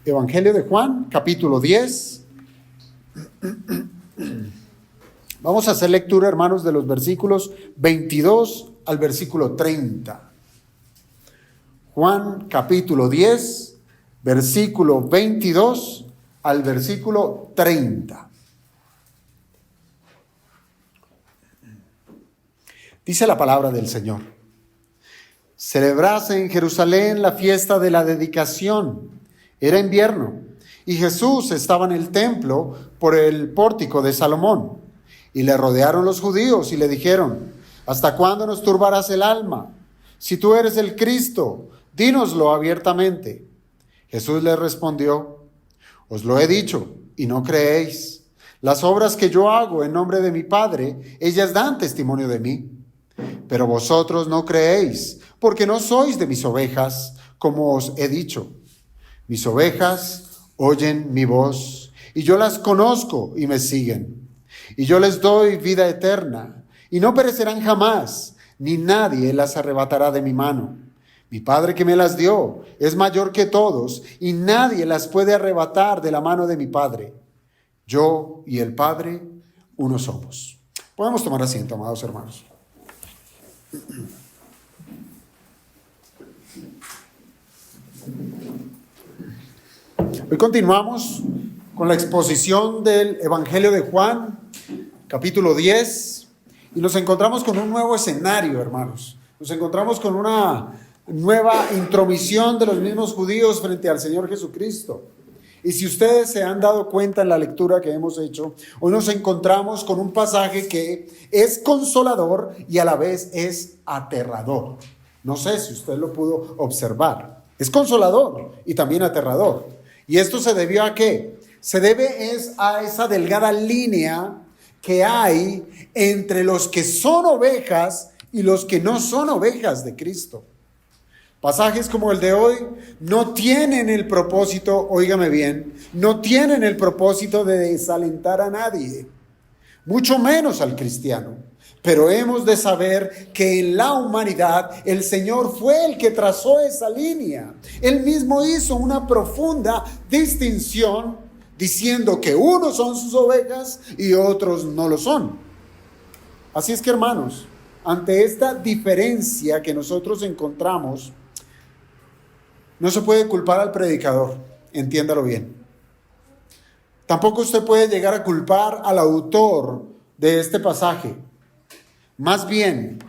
Evangelio de Juan, capítulo 10. Vamos a hacer lectura, hermanos, de los versículos 22 al versículo 30. Juan, capítulo 10, versículo 22 al versículo 30. Dice la palabra del Señor: Celebrase en Jerusalén la fiesta de la dedicación. Era invierno, y Jesús estaba en el templo por el pórtico de Salomón. Y le rodearon los judíos y le dijeron: ¿Hasta cuándo nos turbarás el alma? Si tú eres el Cristo, dínoslo abiertamente. Jesús les respondió: Os lo he dicho, y no creéis. Las obras que yo hago en nombre de mi Padre, ellas dan testimonio de mí. Pero vosotros no creéis, porque no sois de mis ovejas, como os he dicho. Mis ovejas oyen mi voz, y yo las conozco y me siguen. Y yo les doy vida eterna, y no perecerán jamás, ni nadie las arrebatará de mi mano. Mi Padre que me las dio es mayor que todos, y nadie las puede arrebatar de la mano de mi Padre. Yo y el Padre, uno somos. Podemos tomar asiento, amados hermanos. Hoy continuamos con la exposición del Evangelio de Juan, capítulo 10, y nos encontramos con un nuevo escenario, hermanos. Nos encontramos con una nueva intromisión de los mismos judíos frente al Señor Jesucristo. Y si ustedes se han dado cuenta en la lectura que hemos hecho, hoy nos encontramos con un pasaje que es consolador y a la vez es aterrador. No sé si usted lo pudo observar. Es consolador y también aterrador. ¿Y esto se debió a qué? Se debe a esa delgada línea que hay entre los que son ovejas y los que no son ovejas de Cristo. Pasajes como el de hoy no tienen el propósito, óigame bien, no tienen el propósito de desalentar a nadie, mucho menos al cristiano. Pero hemos de saber que en la humanidad el Señor fue el que trazó esa línea. Él mismo hizo una profunda distinción diciendo que unos son sus ovejas y otros no lo son. Así es que, hermanos, ante esta diferencia que nosotros encontramos, no se puede culpar al predicador, entiéndalo bien. Tampoco usted puede llegar a culpar al autor de este pasaje. Más bien,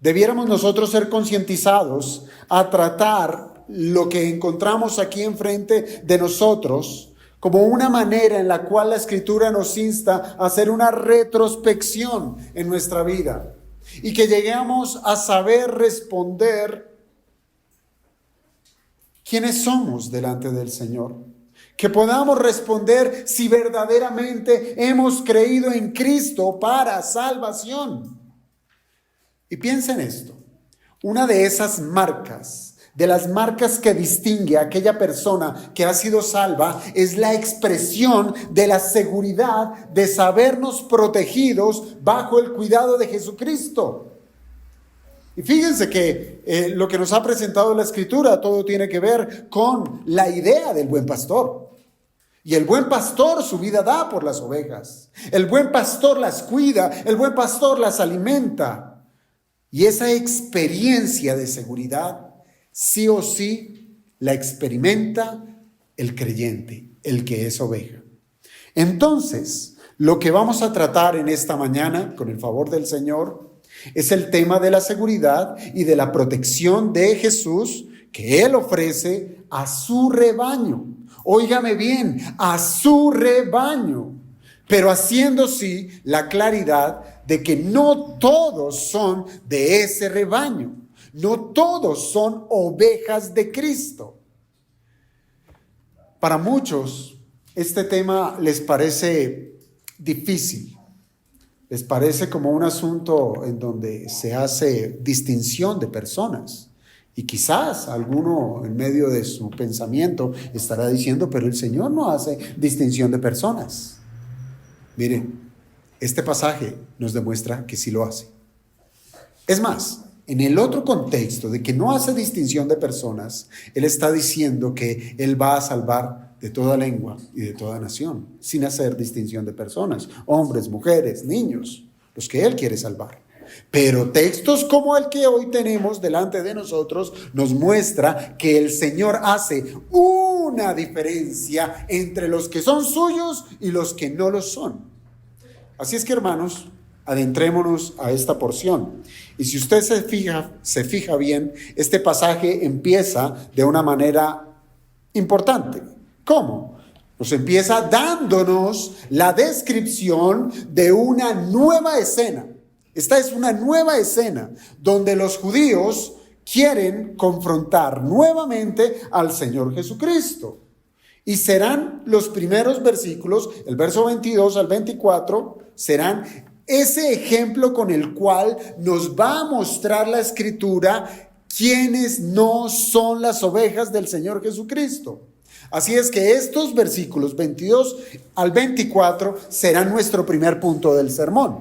debiéramos nosotros ser concientizados a tratar lo que encontramos aquí enfrente de nosotros como una manera en la cual la Escritura nos insta a hacer una retrospección en nuestra vida y que lleguemos a saber responder quiénes somos delante del Señor. Que podamos responder si verdaderamente hemos creído en Cristo para salvación. Y piensa en esto, una de esas marcas, de las marcas que distingue a aquella persona que ha sido salva, es la expresión de la seguridad de sabernos protegidos bajo el cuidado de Jesucristo. Y fíjense que lo que nos ha presentado la Escritura, todo tiene que ver con la idea del buen pastor. Y el buen pastor su vida da por las ovejas. El buen pastor las cuida, el buen pastor las alimenta. Y esa experiencia de seguridad, sí o sí, la experimenta el creyente, el que es oveja. Entonces, lo que vamos a tratar en esta mañana, con el favor del Señor, es el tema de la seguridad y de la protección de Jesús que Él ofrece a su rebaño. Óigame bien, a su rebaño. Pero haciendo sí la claridad de que no todos son de ese rebaño. No todos son ovejas de Cristo. Para muchos, este tema les parece difícil. Les parece como un asunto en donde se hace distinción de personas. Y quizás alguno en medio de su pensamiento estará diciendo, pero el Señor no hace distinción de personas. Miren, este pasaje nos demuestra que sí lo hace. Es más, en el otro contexto de que no hace distinción de personas, Él está diciendo que Él va a salvar de toda lengua y de toda nación, sin hacer distinción de personas, hombres, mujeres, niños, los que Él quiere salvar. Pero textos como el que hoy tenemos delante de nosotros nos muestra que el Señor hace una diferencia entre los que son suyos y los que no lo son. Así es que, hermanos, adentrémonos a esta porción. Y si usted se fija bien, este pasaje empieza de una manera importante. ¿Cómo? Nos empieza dándonos la descripción de una nueva escena. Esta es una nueva escena donde los judíos quieren confrontar nuevamente al Señor Jesucristo. Y serán los primeros versículos, el verso 22 al 24, serán ese ejemplo con el cual nos va a mostrar la Escritura quiénes no son las ovejas del Señor Jesucristo. Así es que estos versículos 22 al 24 serán nuestro primer punto del sermón.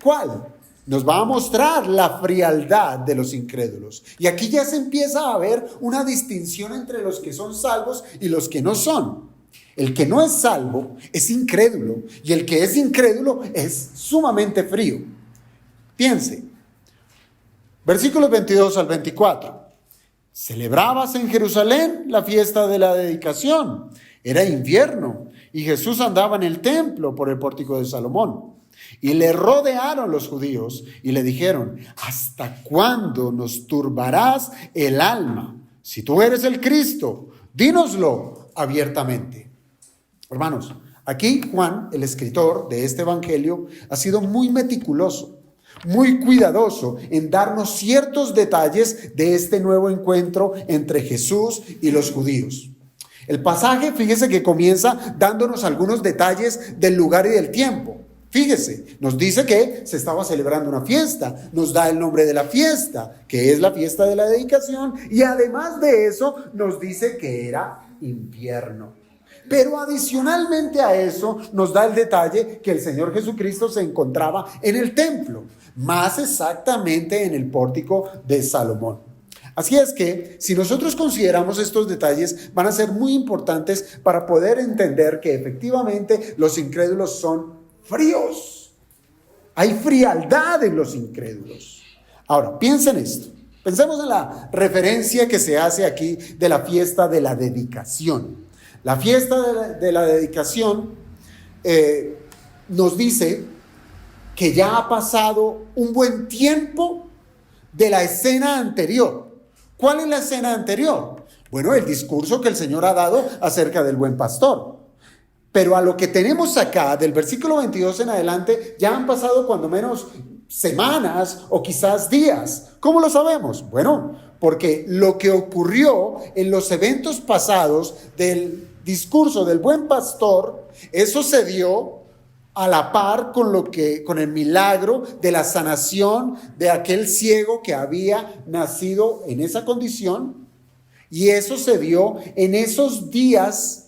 ¿Cuál? Nos va a mostrar la frialdad de los incrédulos. Y aquí ya se empieza a ver una distinción entre los que son salvos y los que no son. El que no es salvo es incrédulo y el que es incrédulo es sumamente frío. Piense, versículos 22 al 24. Celebrabas en Jerusalén la fiesta de la dedicación. Era invierno y Jesús andaba en el templo por el pórtico de Salomón. Y le rodearon los judíos y le dijeron: ¿hasta cuándo nos turbarás el alma? Si tú eres el Cristo, dínoslo abiertamente. Hermanos, aquí Juan, el escritor de este evangelio, ha sido muy meticuloso, muy cuidadoso en darnos ciertos detalles de este nuevo encuentro entre Jesús y los judíos. El pasaje, fíjese que comienza dándonos algunos detalles del lugar y del tiempo. Fíjese, nos dice que se estaba celebrando una fiesta, nos da el nombre de la fiesta, que es la fiesta de la dedicación, y además de eso nos dice que era invierno. Pero adicionalmente a eso nos da el detalle que el Señor Jesucristo se encontraba en el templo, más exactamente en el pórtico de Salomón. Así es que si nosotros consideramos estos detalles, van a ser muy importantes para poder entender que efectivamente los incrédulos son fríos. Hay frialdad en los incrédulos. Ahora, piensen esto. Pensemos en la referencia que se hace aquí de la fiesta de la dedicación. La fiesta de la dedicación nos dice que ya ha pasado un buen tiempo de la escena anterior. ¿Cuál es la escena anterior? Bueno, el discurso que el Señor ha dado acerca del buen pastor. Pero a lo que tenemos acá, del versículo 22 en adelante, ya han pasado cuando menos semanas o quizás días. ¿Cómo lo sabemos? Bueno, porque lo que ocurrió en los eventos pasados del discurso del buen pastor, eso se dio a la par con el milagro de la sanación de aquel ciego que había nacido en esa condición. Y eso se dio en esos días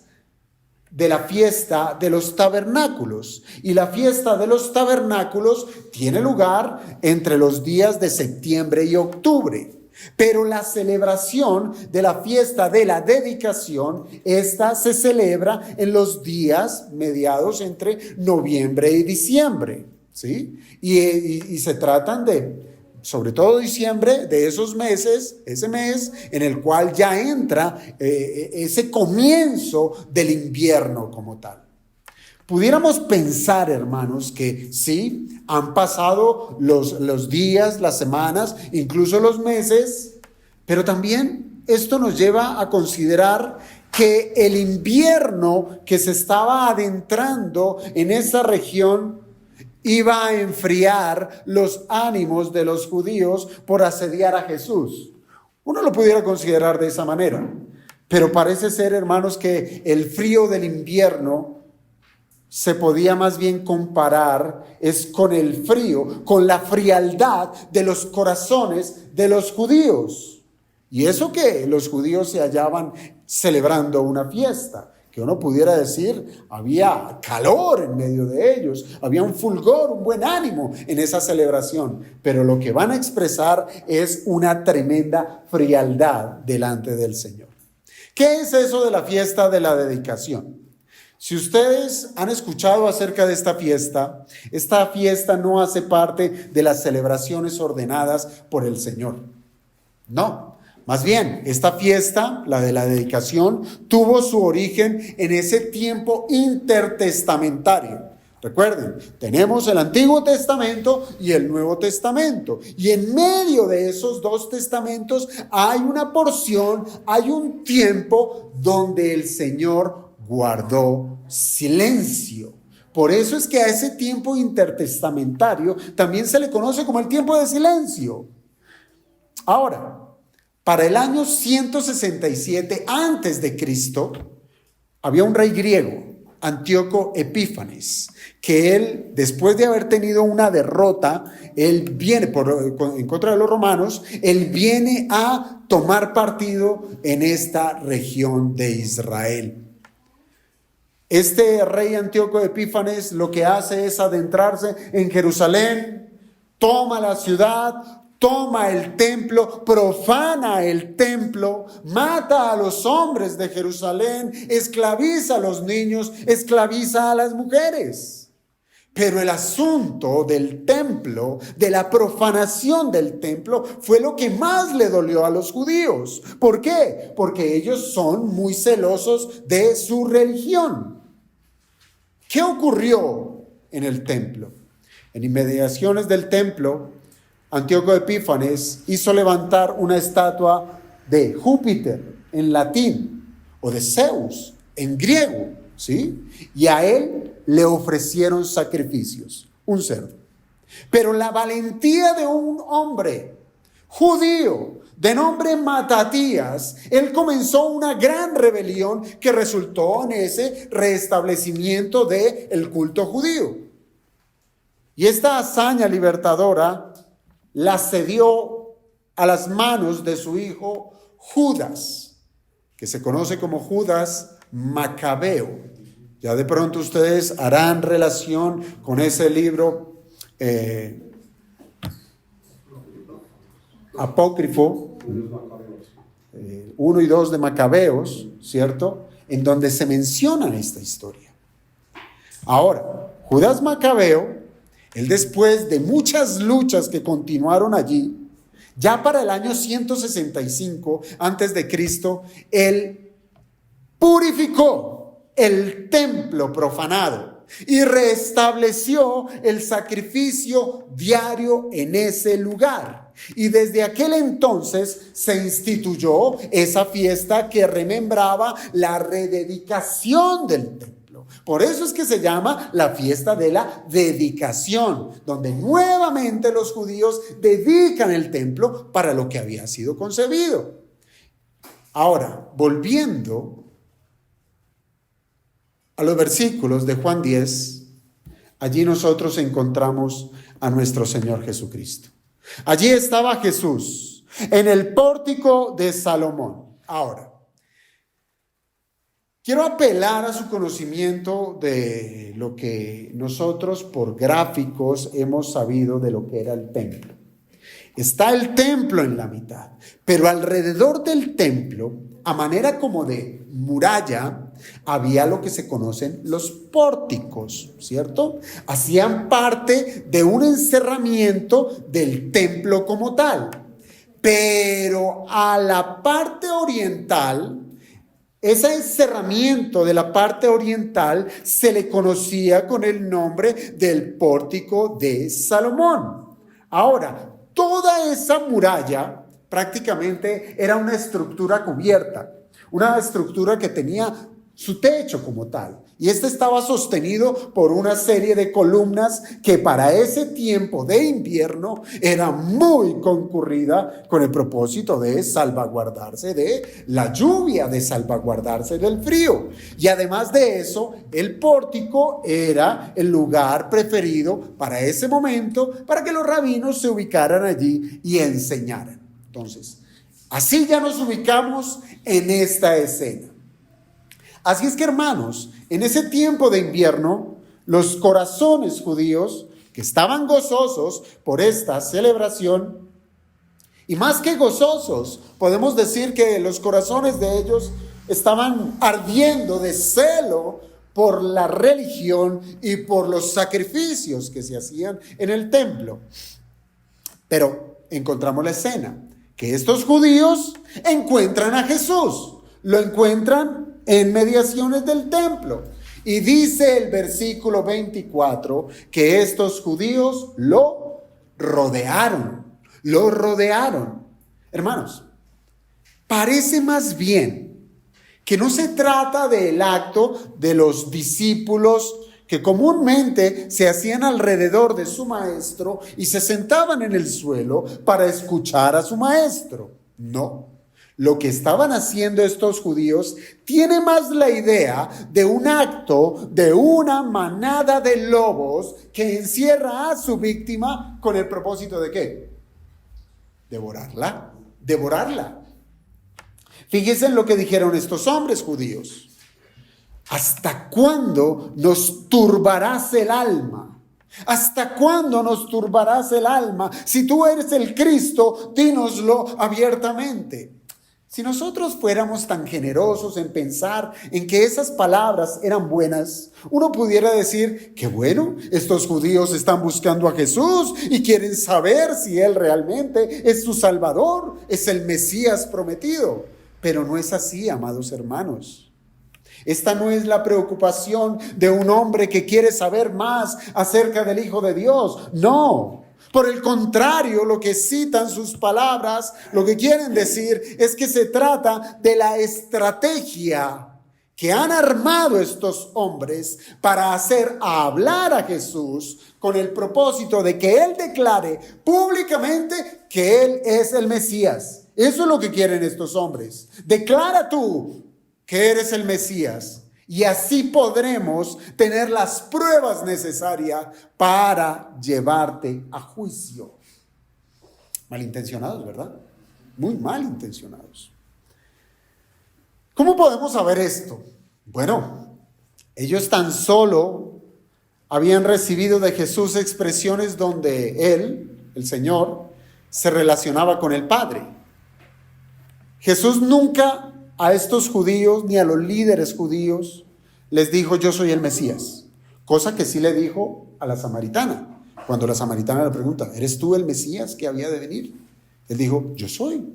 de la fiesta de los tabernáculos. Y la fiesta de los tabernáculos tiene lugar entre los días de septiembre y octubre. Pero la celebración de la fiesta de la dedicación, esta se celebra en los días mediados entre noviembre y diciembre, ¿sí? Y se tratan de, sobre todo diciembre, de esos meses, ese mes en el cual ya entra ese comienzo del invierno como tal. Pudiéramos pensar, hermanos, que sí, han pasado los días, las semanas, incluso los meses, pero también esto nos lleva a considerar que el invierno que se estaba adentrando en esa región iba a enfriar los ánimos de los judíos por asediar a Jesús. Uno lo pudiera considerar de esa manera, pero parece ser, hermanos, que el frío del invierno se podía más bien comparar es con el frío, con la frialdad de los corazones de los judíos. Y eso que los judíos se hallaban celebrando una fiesta, que uno pudiera decir, había calor en medio de ellos, había un fulgor, un buen ánimo en esa celebración, pero lo que van a expresar es una tremenda frialdad delante del Señor. ¿Qué es eso de la fiesta de la dedicación? Si ustedes han escuchado acerca de esta fiesta no hace parte de las celebraciones ordenadas por el Señor. No, más bien, esta fiesta, la de la dedicación, tuvo su origen en ese tiempo intertestamentario. Recuerden, tenemos el Antiguo Testamento y el Nuevo Testamento. Y en medio de esos dos testamentos hay una porción, hay un tiempo donde el Señor guardó silencio. Por eso es que a ese tiempo intertestamentario también se le conoce como el tiempo de silencio. Ahora, para el año 167 antes de Cristo, había un rey griego, Antíoco Epífanes, que él, después de haber tenido una derrota, él viene en contra de los romanos, él viene a tomar partido en esta región de Israel. Este rey Antíoco Epífanes lo que hace es adentrarse en Jerusalén, toma la ciudad, toma el templo, profana el templo, mata a los hombres de Jerusalén, esclaviza a los niños, esclaviza a las mujeres. Pero el asunto del templo, de la profanación del templo, fue lo que más le dolió a los judíos. ¿Por qué? Porque ellos son muy celosos de su religión. ¿Qué ocurrió en el templo? En inmediaciones del templo, Antíoco Epífanes hizo levantar una estatua de Júpiter en latín o de Zeus en griego, ¿sí? Y a él le ofrecieron sacrificios, un cerdo. Pero la valentía de un hombre judío de nombre Matatías, él comenzó una gran rebelión que resultó en ese restablecimiento del culto judío. Y esta hazaña libertadora la cedió a las manos de su hijo Judas, que se conoce como Judas Macabeo. Ya de pronto ustedes harán relación con ese libro apócrifo, 1 y 2 de Macabeos, ¿cierto? En donde se menciona esta historia. Ahora, Judas Macabeo, él después de muchas luchas que continuaron allí, ya para el año 165 antes de Cristo, él purificó el templo profanado y restableció el sacrificio diario en ese lugar. Y desde aquel entonces se instituyó esa fiesta que remembraba la rededicación del templo. Por eso es que se llama la fiesta de la dedicación, donde nuevamente los judíos dedican el templo para lo que había sido concebido. Ahora, volviendo a los versículos de Juan 10, allí nosotros encontramos a nuestro Señor Jesucristo. Allí estaba Jesús en el pórtico de Salomón. Ahora, quiero apelar a su conocimiento de lo que nosotros por gráficos hemos sabido de lo que era el templo. Está el templo en la mitad, pero alrededor del templo, a manera como de muralla, había lo que se conocen los pórticos, ¿cierto? Hacían parte de un encerramiento del templo como tal. Pero a la parte oriental, ese encerramiento de la parte oriental se le conocía con el nombre del pórtico de Salomón. Ahora, toda esa muralla prácticamente era una estructura cubierta, una estructura que tenía su techo como tal. Y este estaba sostenido por una serie de columnas que para ese tiempo de invierno era muy concurrida con el propósito de salvaguardarse de la lluvia, de salvaguardarse del frío. Y además de eso, el pórtico era el lugar preferido para ese momento, para que los rabinos se ubicaran allí y enseñaran. Entonces, así ya nos ubicamos en esta escena. Así es que, hermanos, en ese tiempo de invierno, los corazones judíos que estaban gozosos por esta celebración, y más que gozosos, podemos decir que los corazones de ellos estaban ardiendo de celo por la religión y por los sacrificios que se hacían en el templo. Pero encontramos la escena, que estos judíos encuentran a Jesús, lo encuentran en mediaciones del templo. Y dice el versículo 24 que estos judíos lo rodearon. Hermanos, parece más bien que no se trata del acto de los discípulos que comúnmente se hacían alrededor de su maestro y se sentaban en el suelo para escuchar a su maestro. No. Lo que estaban haciendo estos judíos tiene más la idea de un acto de una manada de lobos que encierra a su víctima con el propósito ¿de qué? Devorarla. Fíjense en lo que dijeron estos hombres judíos. ¿Hasta cuándo nos turbarás el alma? ¿Hasta cuándo nos turbarás el alma? Si tú eres el Cristo, dínoslo abiertamente. Si nosotros fuéramos tan generosos en pensar en que esas palabras eran buenas, uno pudiera decir que bueno, estos judíos están buscando a Jesús y quieren saber si Él realmente es su Salvador, es el Mesías prometido. Pero no es así, amados hermanos. Esta no es la preocupación de un hombre que quiere saber más acerca del Hijo de Dios. No. Por el contrario, lo que citan sus palabras, lo que quieren decir es que se trata de la estrategia que han armado estos hombres para hacer hablar a Jesús con el propósito de que Él declare públicamente que Él es el Mesías. Eso es lo que quieren estos hombres. Declara tú que eres el Mesías y así podremos tener las pruebas necesarias para llevarte a juicio. Malintencionados, ¿verdad? Muy malintencionados. ¿Cómo podemos saber esto? Bueno, ellos tan solo habían recibido de Jesús expresiones donde Él, el Señor, se relacionaba con el Padre. Jesús nunca a estos judíos ni a los líderes judíos les dijo yo soy el Mesías, cosa que sí le dijo a la samaritana. Cuando la samaritana le pregunta, ¿eres tú el Mesías que había de venir? Él dijo, yo soy.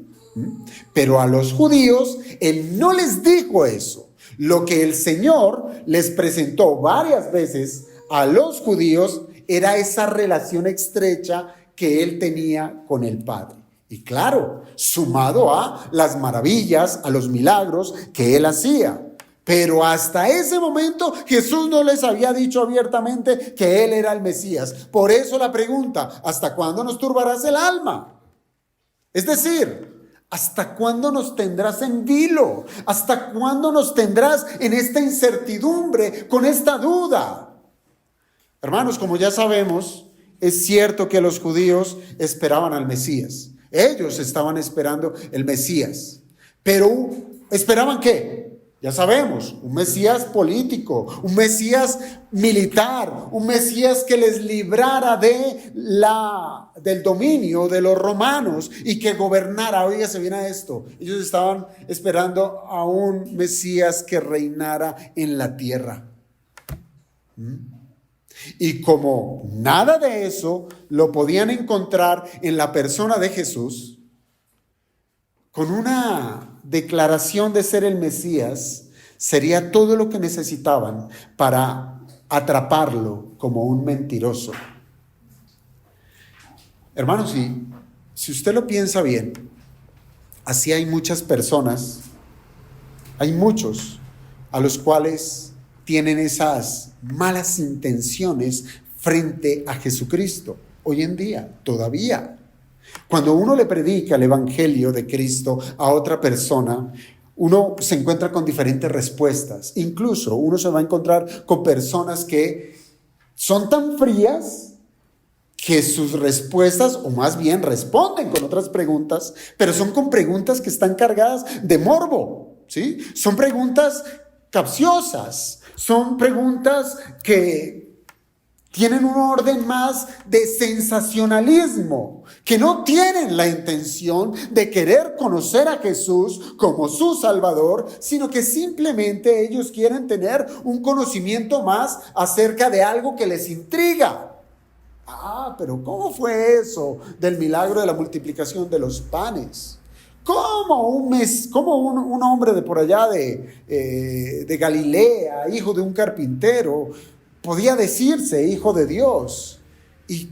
Pero a los judíos Él no les dijo eso. Lo que el Señor les presentó varias veces a los judíos era esa relación estrecha que Él tenía con el Padre. Y claro, sumado a las maravillas, a los milagros que Él hacía. Pero hasta ese momento Jesús no les había dicho abiertamente que Él era el Mesías. Por eso la pregunta, ¿hasta cuándo nos turbarás el alma? Es decir, ¿hasta cuándo nos tendrás en vilo? ¿Hasta cuándo nos tendrás en esta incertidumbre, con esta duda? Hermanos, como ya sabemos, es cierto que los judíos esperaban al Mesías. Ellos estaban esperando el Mesías. Pero ¿esperaban qué? Ya sabemos, un Mesías político, un Mesías militar, un Mesías que les librara del dominio de los romanos y que gobernara. Oígase bien a esto. Ellos estaban esperando a un Mesías que reinara en la tierra. Y como nada de eso lo podían encontrar en la persona de Jesús, con una declaración de ser el Mesías, sería todo lo que necesitaban para atraparlo como un mentiroso. Hermanos, si usted lo piensa bien, así hay muchas personas, hay muchos a los cuales tienen esas malas intenciones frente a Jesucristo. Hoy en día, todavía. Cuando uno le predica el evangelio de Cristo a otra persona, uno se encuentra con diferentes respuestas. Incluso uno se va a encontrar con personas que son tan frías que sus respuestas, o más bien responden con otras preguntas, pero son con preguntas que están cargadas de morbo, ¿sí? Son preguntas capciosas, son preguntas que tienen un orden más de sensacionalismo, que no tienen la intención de querer conocer a Jesús como su Salvador, sino que simplemente ellos quieren tener un conocimiento más acerca de algo que les intriga. Pero ¿cómo fue eso del milagro de la multiplicación de los panes? ¿Cómo un hombre de por allá de Galilea, hijo de un carpintero, podía decirse hijo de Dios? Y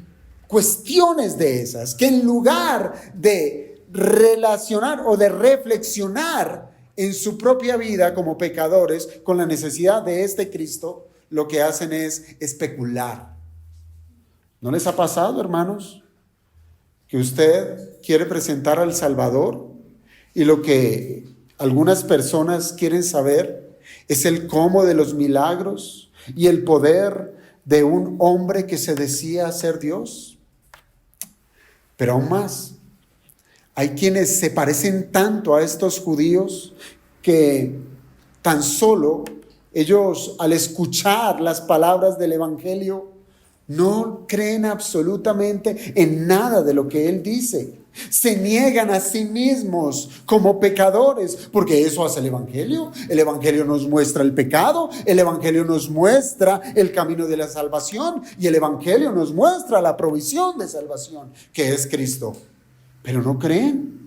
cuestiones de esas, que en lugar de relacionar o de reflexionar en su propia vida como pecadores con la necesidad de este Cristo, lo que hacen es especular. ¿No les ha pasado, hermanos, que usted quiere presentar al Salvador y lo que algunas personas quieren saber es el cómo de los milagros y el poder de un hombre que se decía ser Dios? Pero aún más, hay quienes se parecen tanto a estos judíos que tan solo ellos, al escuchar las palabras del Evangelio, no creen absolutamente en nada de lo que él dice. Se niegan a sí mismos como pecadores, porque eso hace el Evangelio. El Evangelio nos muestra el pecado, el Evangelio nos muestra el camino de la salvación y el Evangelio nos muestra la provisión de salvación, que es Cristo. Pero no creen.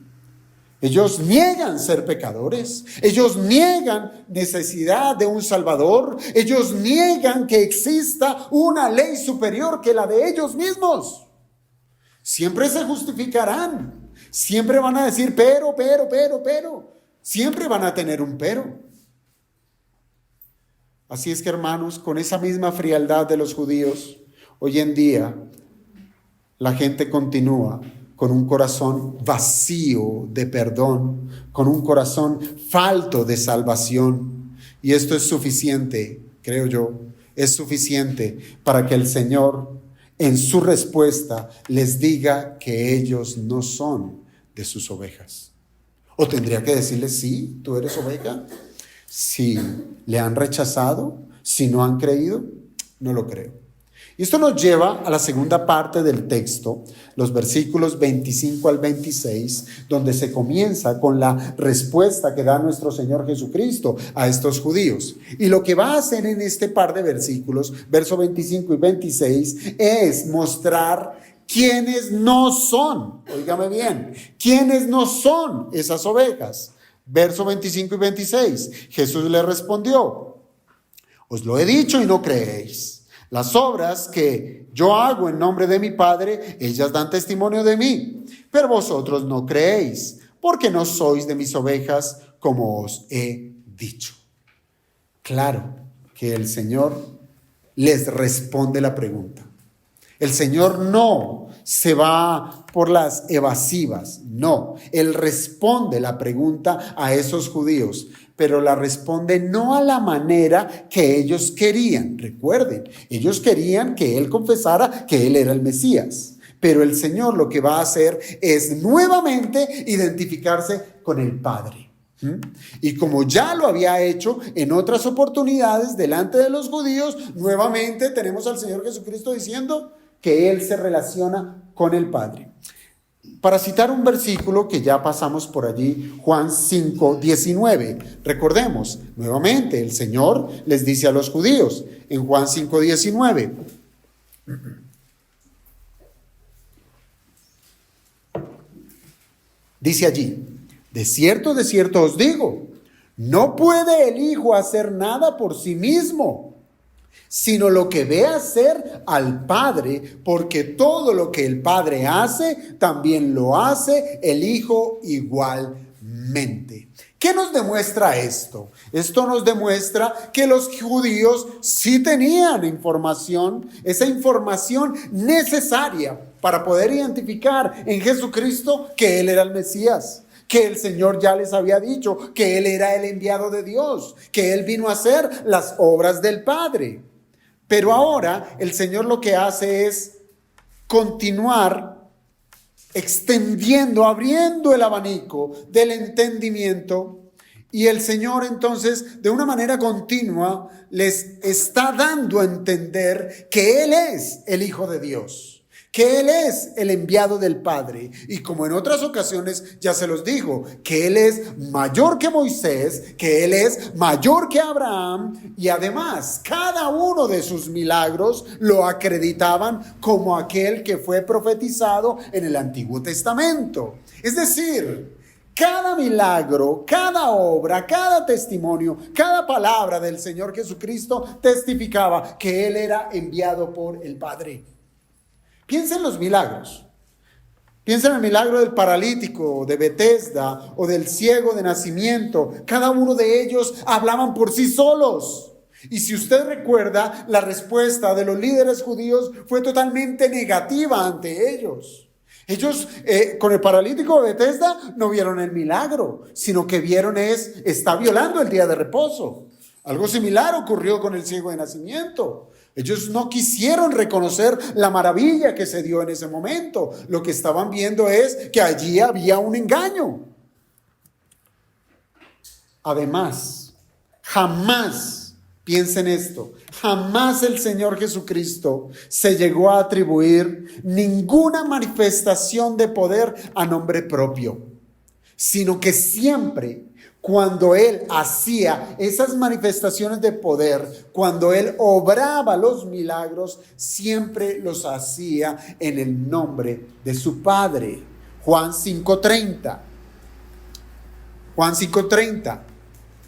Ellos niegan ser pecadores, ellos niegan necesidad de un Salvador, ellos niegan que exista una ley superior que la de ellos mismos. Siempre se justificarán, siempre van a decir pero, siempre van a tener un pero. Así es que, hermanos, con esa misma frialdad de los judíos, hoy en día la gente continúa con un corazón vacío de perdón, con un corazón falto de salvación. Y esto es suficiente, creo yo, es suficiente para que el Señor en su respuesta les diga que ellos no son de sus ovejas. O tendría que decirles, sí, tú eres oveja. Si le han rechazado, si no han creído, no lo creo. Y esto nos lleva a la segunda parte del texto, los versículos 25 al 26, donde se comienza con la respuesta que da nuestro Señor Jesucristo a estos judíos. Y lo que va a hacer en este par de versículos, versos 25 y 26, es mostrar quiénes no son, óigame bien, quiénes no son esas ovejas. Versos 25 y 26, Jesús le respondió: os lo he dicho y no creéis. Las obras que yo hago en nombre de mi Padre, ellas dan testimonio de mí, pero vosotros no creéis, porque no sois de mis ovejas, como os he dicho. Claro que el Señor les responde la pregunta. El Señor no se va por las evasivas, no. Él responde la pregunta a esos judíos, pero la responde no a la manera que ellos querían. Recuerden, ellos querían que Él confesara que Él era el Mesías. Pero el Señor lo que va a hacer es nuevamente identificarse con el Padre. Y como ya lo había hecho en otras oportunidades delante de los judíos, nuevamente tenemos al Señor Jesucristo diciendo que Él se relaciona con el Padre. Para citar un versículo que ya pasamos por allí, Juan 5:19. Recordemos, nuevamente el Señor les dice a los judíos en Juan 5:19. Dice allí: de cierto os digo, no puede el Hijo hacer nada por sí mismo, sino lo que ve hacer al Padre, porque todo lo que el Padre hace, también lo hace el Hijo igualmente. ¿Qué nos demuestra esto? Esto nos demuestra que los judíos sí tenían información, esa información necesaria para poder identificar en Jesucristo que Él era el Mesías, que el Señor ya les había dicho que Él era el enviado de Dios, que Él vino a hacer las obras del Padre. Pero ahora el Señor lo que hace es continuar extendiendo, abriendo el abanico del entendimiento Y el Señor entonces, de una manera continua, les está dando a entender que Él es el Hijo de Dios, que Él es el enviado del Padre. Y como en otras ocasiones ya se los digo, que Él es mayor que Moisés, que Él es mayor que Abraham. Y además, cada uno de sus milagros lo acreditaban como aquel que fue profetizado en el Antiguo Testamento. Es decir, cada milagro, cada obra, cada testimonio, cada palabra del Señor Jesucristo testificaba que Él era enviado por el Padre. Piensa en los milagros. Piensa en el milagro del paralítico de Betesda o del ciego de nacimiento. Cada uno de ellos hablaban por sí solos. Y si usted recuerda, la respuesta de los líderes judíos fue totalmente negativa ante ellos. Ellos con el paralítico de Betesda no vieron el milagro, sino que vieron está violando el día de reposo. Algo similar ocurrió con el ciego de nacimiento. Ellos no quisieron reconocer la maravilla que se dio en ese momento. Lo que estaban viendo es que allí había un engaño. Además, jamás, piensen esto, jamás el Señor Jesucristo se llegó a atribuir ninguna manifestación de poder a nombre propio, sino que siempre cuando Él hacía esas manifestaciones de poder, cuando Él obraba los milagros, siempre los hacía en el nombre de su Padre. Juan 5:30. Juan 5:30.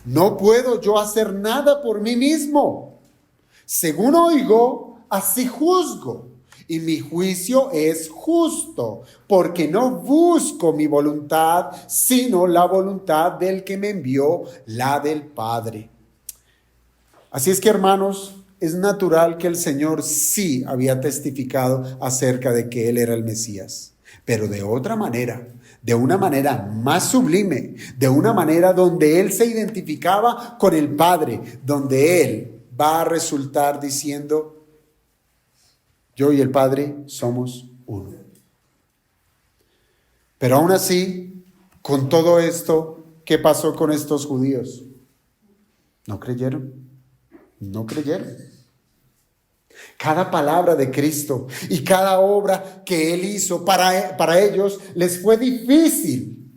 No puedo yo hacer nada por mí mismo. Según oigo, así juzgo. Y mi juicio es justo, porque no busco mi voluntad, sino la voluntad del que me envió, la del Padre. Así es que, hermanos, es natural que el Señor sí había testificado acerca de que Él era el Mesías, pero de otra manera, de una manera más sublime, de una manera donde Él se identificaba con el Padre, donde Él va a resultar diciendo: yo y el Padre somos uno. Pero aún así, con todo esto, ¿qué pasó con estos judíos? No creyeron. No creyeron. Cada palabra de Cristo y cada obra que Él hizo para ellos les fue difícil.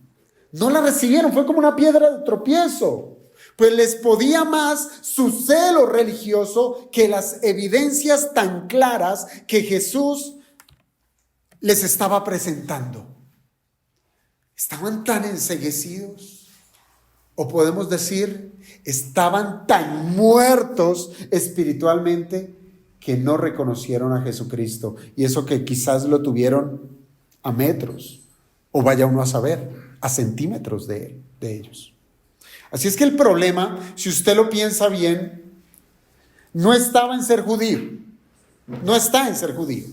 No la recibieron, fue como una piedra de tropiezo. Pues les podía más su celo religioso que las evidencias tan claras que Jesús les estaba presentando. Estaban tan enceguecidos, o podemos decir, estaban tan muertos espiritualmente que no reconocieron a Jesucristo. Y eso que quizás lo tuvieron a metros, o vaya uno a saber, a centímetros de ellos. Así es que el problema, si usted lo piensa bien, no estaba en ser judío. No está en ser judío.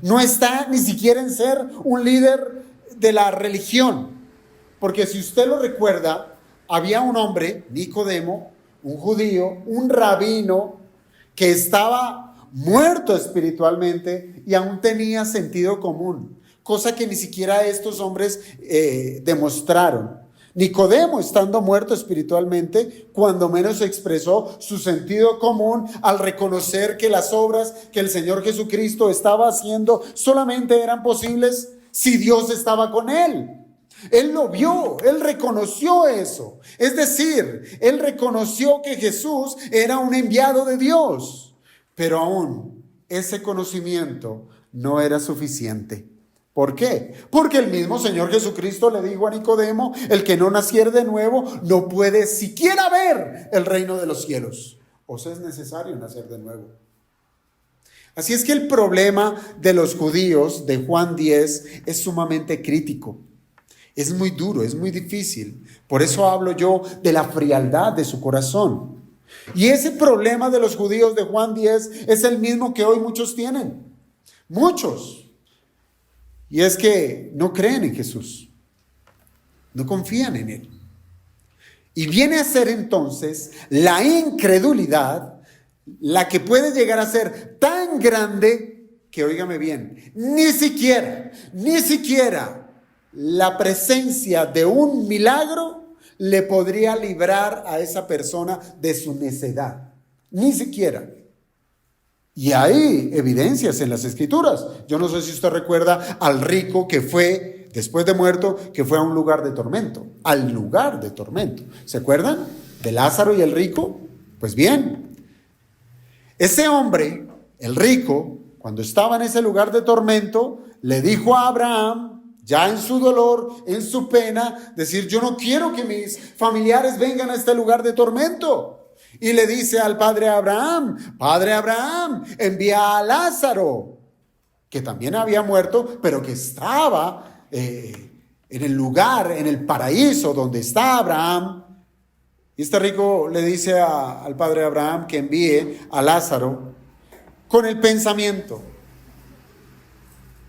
No está ni siquiera en ser un líder de la religión. Porque si usted lo recuerda, había un hombre, Nicodemo, un judío, un rabino, que estaba muerto espiritualmente y aún tenía sentido común. Cosa que ni siquiera estos hombres demostraron. Nicodemo, estando muerto espiritualmente, cuando menos expresó su sentido común al reconocer que las obras que el Señor Jesucristo estaba haciendo solamente eran posibles si Dios estaba con él. Él lo vio, él reconoció eso. Es decir, él reconoció que Jesús era un enviado de Dios. Pero aún ese conocimiento no era suficiente. ¿Por qué? Porque el mismo Señor Jesucristo le dijo a Nicodemo: el que no naciere de nuevo no puede siquiera ver el reino de los cielos. O sea, es necesario nacer de nuevo. Así es que el problema de los judíos de Juan 10 es sumamente crítico. Es muy duro, es muy difícil. Por eso hablo yo de la frialdad de su corazón. Y ese problema de los judíos de Juan 10 es el mismo que hoy muchos tienen. Muchos. Y es que no creen en Jesús, no confían en Él. Y viene a ser entonces la incredulidad la que puede llegar a ser tan grande que, óigame bien, ni siquiera la presencia de un milagro le podría librar a esa persona de su necedad. Ni siquiera. Y hay evidencias en las Escrituras. Yo no sé si usted recuerda al rico que fue, después de muerto, que fue a un lugar de tormento. Al lugar de tormento. ¿Se acuerdan de Lázaro y el rico? Pues bien, ese hombre, el rico, cuando estaba en ese lugar de tormento, le dijo a Abraham, ya en su dolor, en su pena, decir, yo no quiero que mis familiares vengan a este lugar de tormento. Y le dice al padre Abraham, envía a Lázaro, que también había muerto, pero que estaba en el lugar, en el paraíso donde está Abraham. Y este rico le dice al padre Abraham que envíe a Lázaro con el pensamiento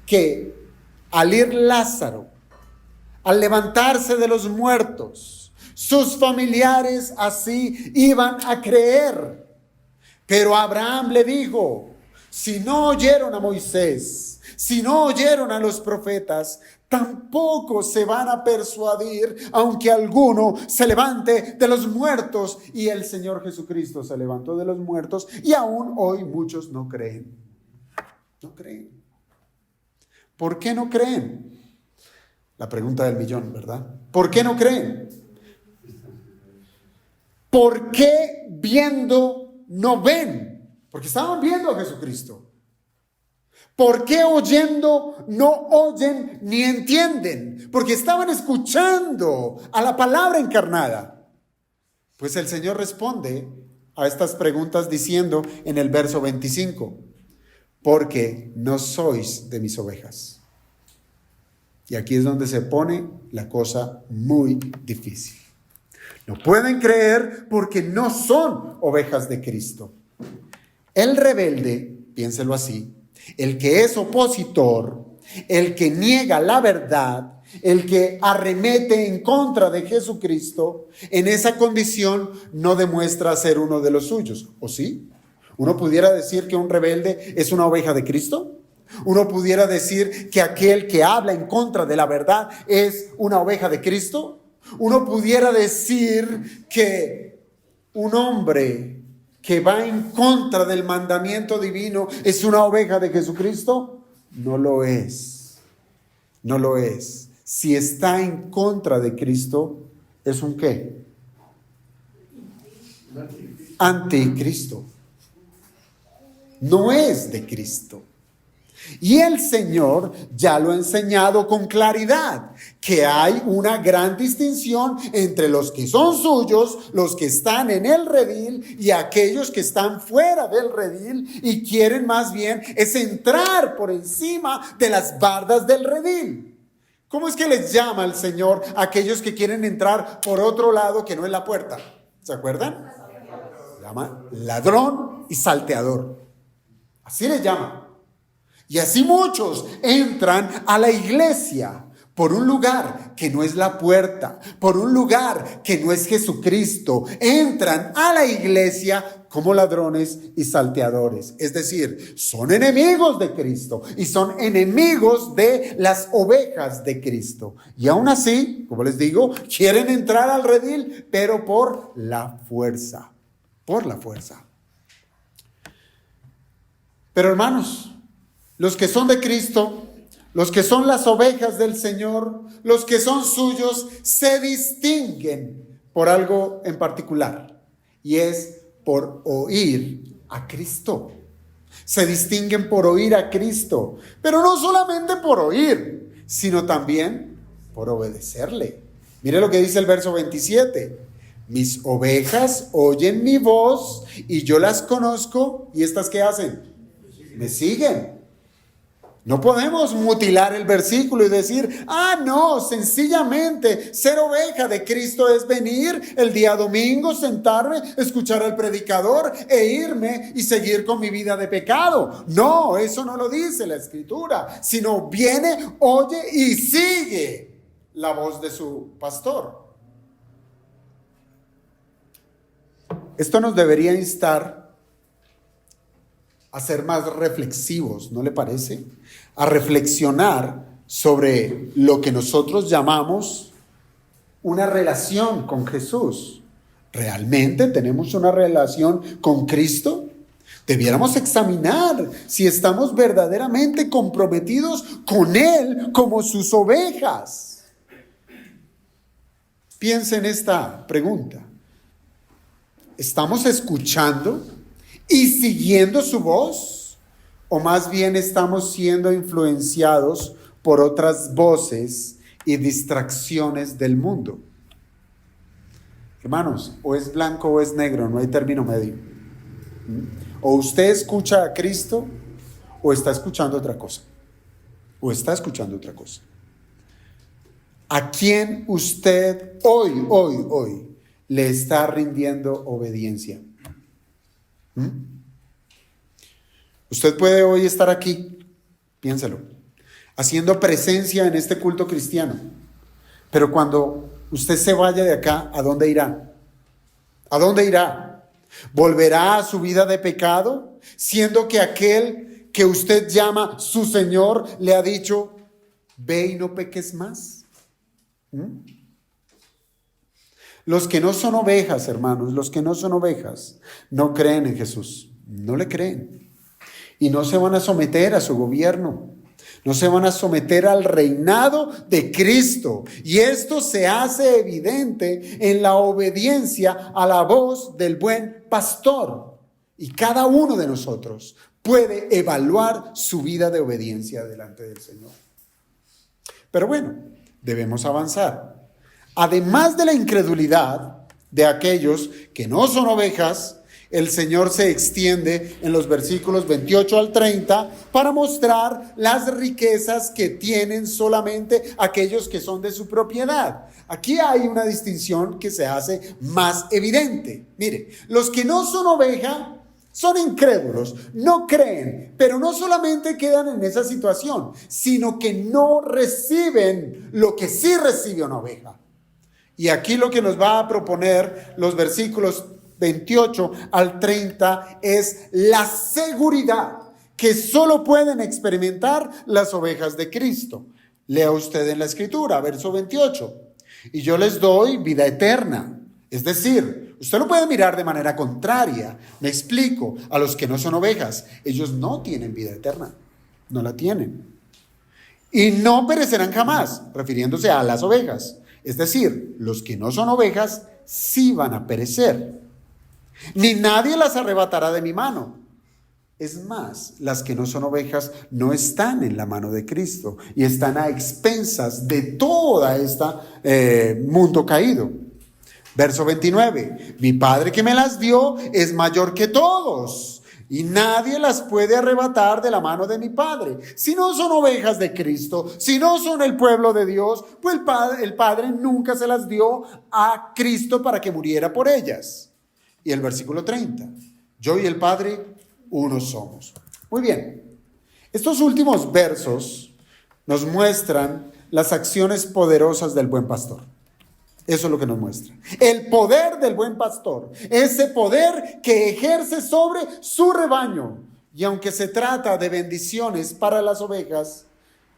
que al ir Lázaro, al levantarse de los muertos, sus familiares así iban a creer. Pero Abraham le dijo, si no oyeron a Moisés, si no oyeron a los profetas, tampoco se van a persuadir, aunque alguno se levante de los muertos. Y el Señor Jesucristo se levantó de los muertos y aún hoy muchos no creen. No creen. ¿Por qué no creen? La pregunta del millón, ¿verdad? ¿Por qué no creen? ¿Por qué viendo no ven? Porque estaban viendo a Jesucristo. ¿Por qué oyendo no oyen ni entienden? Porque estaban escuchando a la palabra encarnada. Pues el Señor responde a estas preguntas diciendo en el verso 25, porque no sois de mis ovejas. Y aquí es donde se pone la cosa muy difícil. No pueden creer porque no son ovejas de Cristo. El rebelde, piénselo así, el que es opositor, el que niega la verdad, el que arremete en contra de Jesucristo, en esa condición no demuestra ser uno de los suyos. ¿O sí? ¿Uno pudiera decir que un rebelde es una oveja de Cristo? ¿Uno pudiera decir que aquel que habla en contra de la verdad es una oveja de Cristo? ¿Uno pudiera decir que un hombre que va en contra del mandamiento divino es una oveja de Jesucristo? No lo es. No lo es. Si está en contra de Cristo, ¿es un qué? Anticristo. No es de Cristo. Y el Señor ya lo ha enseñado con claridad, que hay una gran distinción entre los que son suyos, los que están en el redil, y aquellos que están fuera del redil y quieren más bien es entrar por encima de las bardas del redil. ¿Cómo es que les llama el Señor a aquellos que quieren entrar por otro lado que no es la puerta? ¿Se acuerdan? Llama ladrón y salteador. Así les llama. Y así muchos entran a la iglesia por un lugar que no es la puerta, por un lugar que no es Jesucristo. Entran a la iglesia como ladrones y salteadores. Es decir, son enemigos de Cristo y son enemigos de las ovejas de Cristo. Y aún así, como les digo, quieren entrar al redil, pero por la fuerza. Por la fuerza. Pero hermanos, los que son de Cristo, los que son las ovejas del Señor, los que son suyos, se distinguen por algo en particular, y es por oír a Cristo. Se distinguen por oír a Cristo, pero no solamente por oír, sino también por obedecerle. Mire lo que dice el verso 27. Mis ovejas oyen mi voz y yo las conozco. ¿Y estas qué hacen? Me siguen. No podemos mutilar el versículo y decir, no, sencillamente ser oveja de Cristo es venir el día domingo, sentarme, escuchar al predicador e irme y seguir con mi vida de pecado. No, eso no lo dice la Escritura, sino viene, oye y sigue la voz de su pastor. Esto nos debería instar a ser más reflexivos, ¿no le parece? A reflexionar sobre lo que nosotros llamamos una relación con Jesús. ¿Realmente tenemos una relación con Cristo? Debiéramos examinar si estamos verdaderamente comprometidos con Él como sus ovejas. Piensa en esta pregunta. ¿Estamos escuchando y siguiendo su voz? ¿O más bien estamos siendo influenciados por otras voces y distracciones del mundo? Hermanos, o es blanco o es negro, no hay término medio. O usted escucha a Cristo o está escuchando otra cosa. O está escuchando otra cosa. ¿A quién usted hoy le está rindiendo obediencia? Usted puede hoy estar aquí, piénselo, haciendo presencia en este culto cristiano. Pero cuando usted se vaya de acá, ¿a dónde irá? ¿A dónde irá? ¿Volverá a su vida de pecado, siendo que aquel que usted llama su Señor le ha dicho, ve y no peques más? Los que no son ovejas, hermanos, los que no son ovejas, no creen en Jesús, no le creen. Y no se van a someter a su gobierno, no se van a someter al reinado de Cristo. Y esto se hace evidente en la obediencia a la voz del buen pastor. Y cada uno de nosotros puede evaluar su vida de obediencia delante del Señor. Pero bueno, debemos avanzar. Además de la incredulidad de aquellos que no son ovejas, el Señor se extiende en los versículos 28 al 30 para mostrar las riquezas que tienen solamente aquellos que son de su propiedad. Aquí hay una distinción que se hace más evidente. Mire, los que no son oveja son incrédulos, no creen, pero no solamente quedan en esa situación, sino que no reciben lo que sí recibe una oveja. Y aquí lo que nos va a proponer los versículos 28 al 30 es la seguridad que solo pueden experimentar las ovejas de Cristo. Lea usted en la Escritura, verso 28. Y yo les doy vida eterna. Es decir, usted lo puede mirar de manera contraria. Me explico, a los que no son ovejas, ellos no tienen vida eterna, no la tienen. Y no perecerán jamás, refiriéndose a las ovejas. Es decir, los que no son ovejas sí van a perecer. Ni nadie las arrebatará de mi mano. Es más, las que no son ovejas no están en la mano de Cristo y están a expensas de toda esta mundo caído. Verso 29. Mi Padre que me las dio es mayor que todos y nadie las puede arrebatar de la mano de mi Padre. Si no son ovejas de Cristo, si no son el pueblo de Dios, pues el Padre nunca se las dio a Cristo para que muriera por ellas. Y el versículo 30. Yo y el Padre, uno somos. Muy bien. Estos últimos versos nos muestran las acciones poderosas del buen pastor. Eso es lo que nos muestra. El poder del buen pastor. Ese poder que ejerce sobre su rebaño. Y aunque se trata de bendiciones para las ovejas,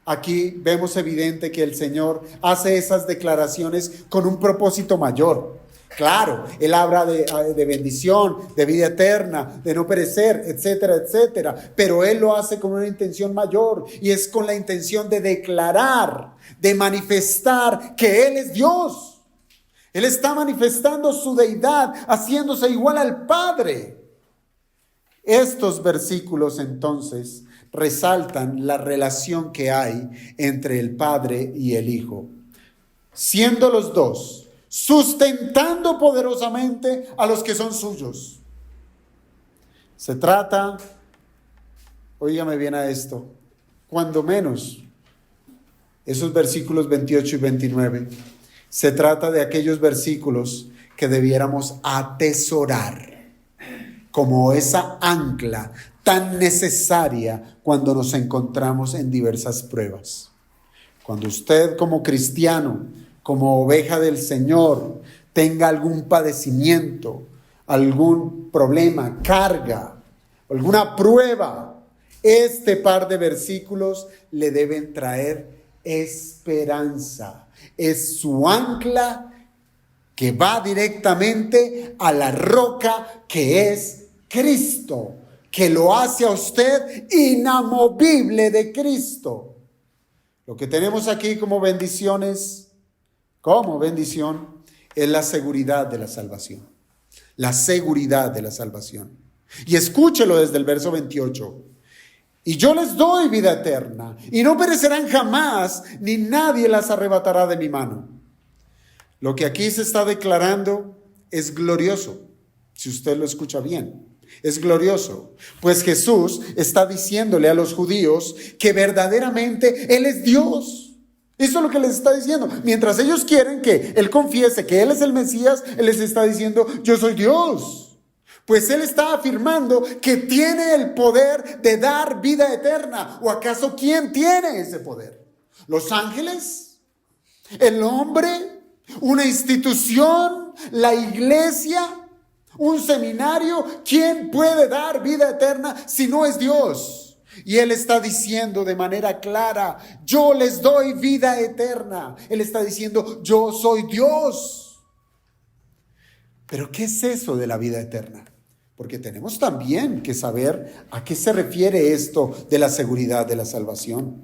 aquí vemos evidente que el Señor hace esas declaraciones con un propósito mayor. Claro, Él habla de bendición, de vida eterna, de no perecer, etcétera, etcétera. Pero Él lo hace con una intención mayor y es con la intención de declarar, de manifestar que Él es Dios. Él está manifestando su deidad, haciéndose igual al Padre. Estos versículos entonces resaltan la relación que hay entre el Padre y el Hijo, siendo los dos sustentando poderosamente a los que son suyos. Se trata, óigame bien a esto, cuando menos, esos versículos 28 y 29, se trata de aquellos versículos que debiéramos atesorar como esa ancla tan necesaria cuando nos encontramos en diversas pruebas. Cuando usted como cristiano, como oveja del Señor, tenga algún padecimiento, algún problema, carga, alguna prueba, este par de versículos le deben traer esperanza. Es su ancla que va directamente a la roca que es Cristo, que lo hace a usted inamovible de Cristo. Lo que tenemos aquí como bendiciones, como bendición, es la seguridad de la salvación. La seguridad de la salvación. Y escúchelo desde el verso 28. Y yo les doy vida eterna, y no perecerán jamás, ni nadie las arrebatará de mi mano. Lo que aquí se está declarando es glorioso, si usted lo escucha bien. Es glorioso, pues Jesús está diciéndole a los judíos que verdaderamente Él es Dios. Eso es lo que les está diciendo. Mientras ellos quieren que Él confiese que Él es el Mesías, Él les está diciendo, yo soy Dios. Pues Él está afirmando que tiene el poder de dar vida eterna. ¿O acaso quién tiene ese poder? ¿Los ángeles? ¿El hombre? ¿Una institución? ¿La iglesia? ¿Un seminario? ¿Quién puede dar vida eterna si no es Dios? Y Él está diciendo de manera clara, yo les doy vida eterna. Él está diciendo, yo soy Dios. Pero ¿qué es eso de la vida eterna? Porque tenemos también que saber a qué se refiere esto de la seguridad de la salvación.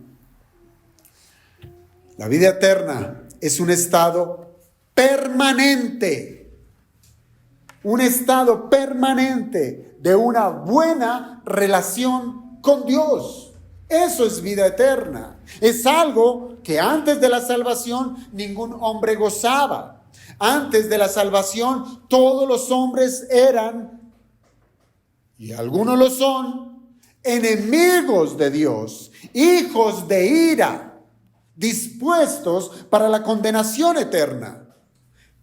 La vida eterna es un estado permanente. Un estado permanente de una buena relación con Dios. Eso es vida eterna. Es algo que antes de la salvación ningún hombre gozaba. Antes de la salvación todos los hombres eran, y algunos lo son, enemigos de Dios, hijos de ira, dispuestos para la condenación eterna.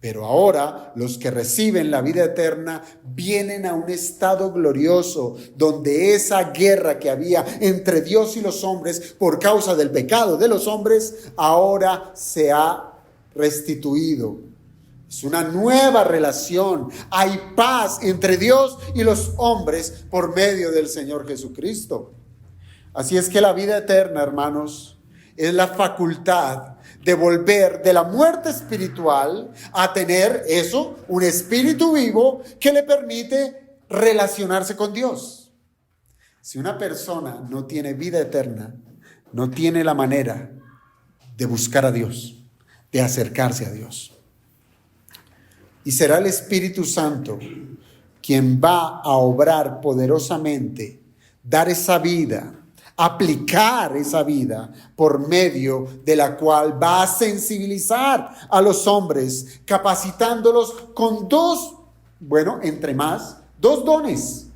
Pero ahora los que reciben la vida eterna vienen a un estado glorioso donde esa guerra que había entre Dios y los hombres por causa del pecado de los hombres ahora se ha restituido. Es una nueva relación. Hay paz entre Dios y los hombres por medio del Señor Jesucristo. Así es que la vida eterna, hermanos, es la facultad de volver de la muerte espiritual a tener eso, un espíritu vivo que le permite relacionarse con Dios. Si una persona no tiene vida eterna, no tiene la manera de buscar a Dios, de acercarse a Dios. Y será el Espíritu Santo quien va a obrar poderosamente, dar esa vida, aplicar esa vida por medio de la cual va a sensibilizar a los hombres, capacitándolos con dos dones.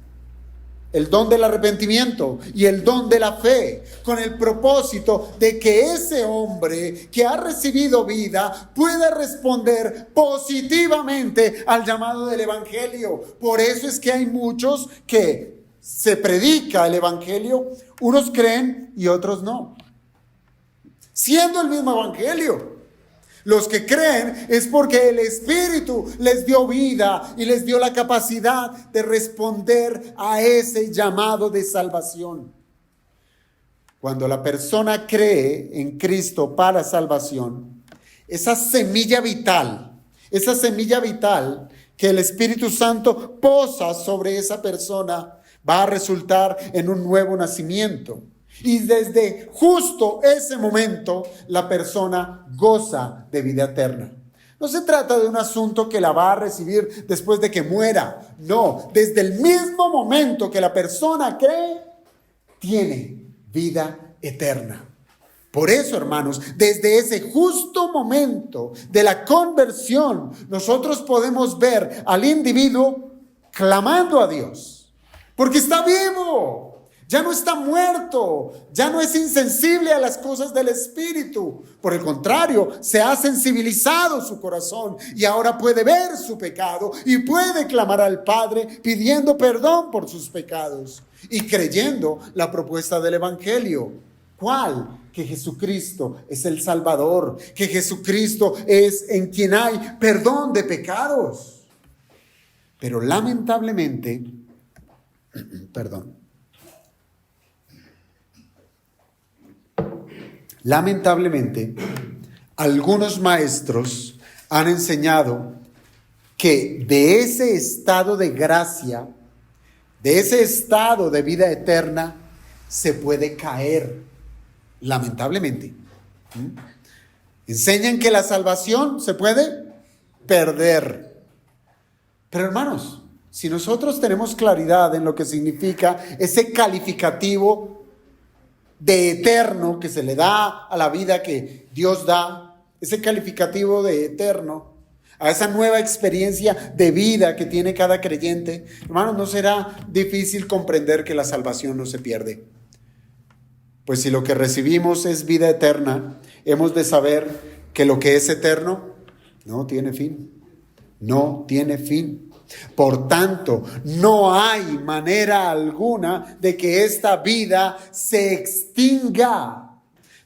El don del arrepentimiento y el don de la fe, con el propósito de que ese hombre que ha recibido vida pueda responder positivamente al llamado del Evangelio. Por eso es que hay muchos que se predica el Evangelio, unos creen y otros no. Siendo el mismo Evangelio. Los que creen es porque el Espíritu les dio vida y les dio la capacidad de responder a ese llamado de salvación. Cuando la persona cree en Cristo para salvación, esa semilla vital que el Espíritu Santo posa sobre esa persona va a resultar en un nuevo nacimiento. Y desde justo ese momento la persona goza de vida eterna. No se trata de un asunto que la va a recibir después de que muera. No, desde el mismo momento que la persona cree, tiene vida eterna. Por eso, hermanos, desde ese justo momento de la conversión, nosotros podemos ver al individuo clamando a Dios, porque está vivo. Ya no está muerto, ya no es insensible a las cosas del Espíritu. Por el contrario, se ha sensibilizado su corazón y ahora puede ver su pecado y puede clamar al Padre pidiendo perdón por sus pecados y creyendo la propuesta del Evangelio. ¿Cuál? Que Jesucristo es el Salvador, que Jesucristo es en quien hay perdón de pecados. Pero lamentablemente, algunos maestros han enseñado que de ese estado de gracia, de ese estado de vida eterna, se puede caer, lamentablemente. Enseñan que la salvación se puede perder. Pero hermanos, si nosotros tenemos claridad en lo que significa ese calificativo de eterno que se le da a la vida que Dios da, ese calificativo de eterno, a esa nueva experiencia de vida que tiene cada creyente, hermanos, no será difícil comprender que la salvación no se pierde. Pues si lo que recibimos es vida eterna, hemos de saber que lo que es eterno no tiene fin. No tiene fin. Por tanto, no hay manera alguna de que esta vida se extinga.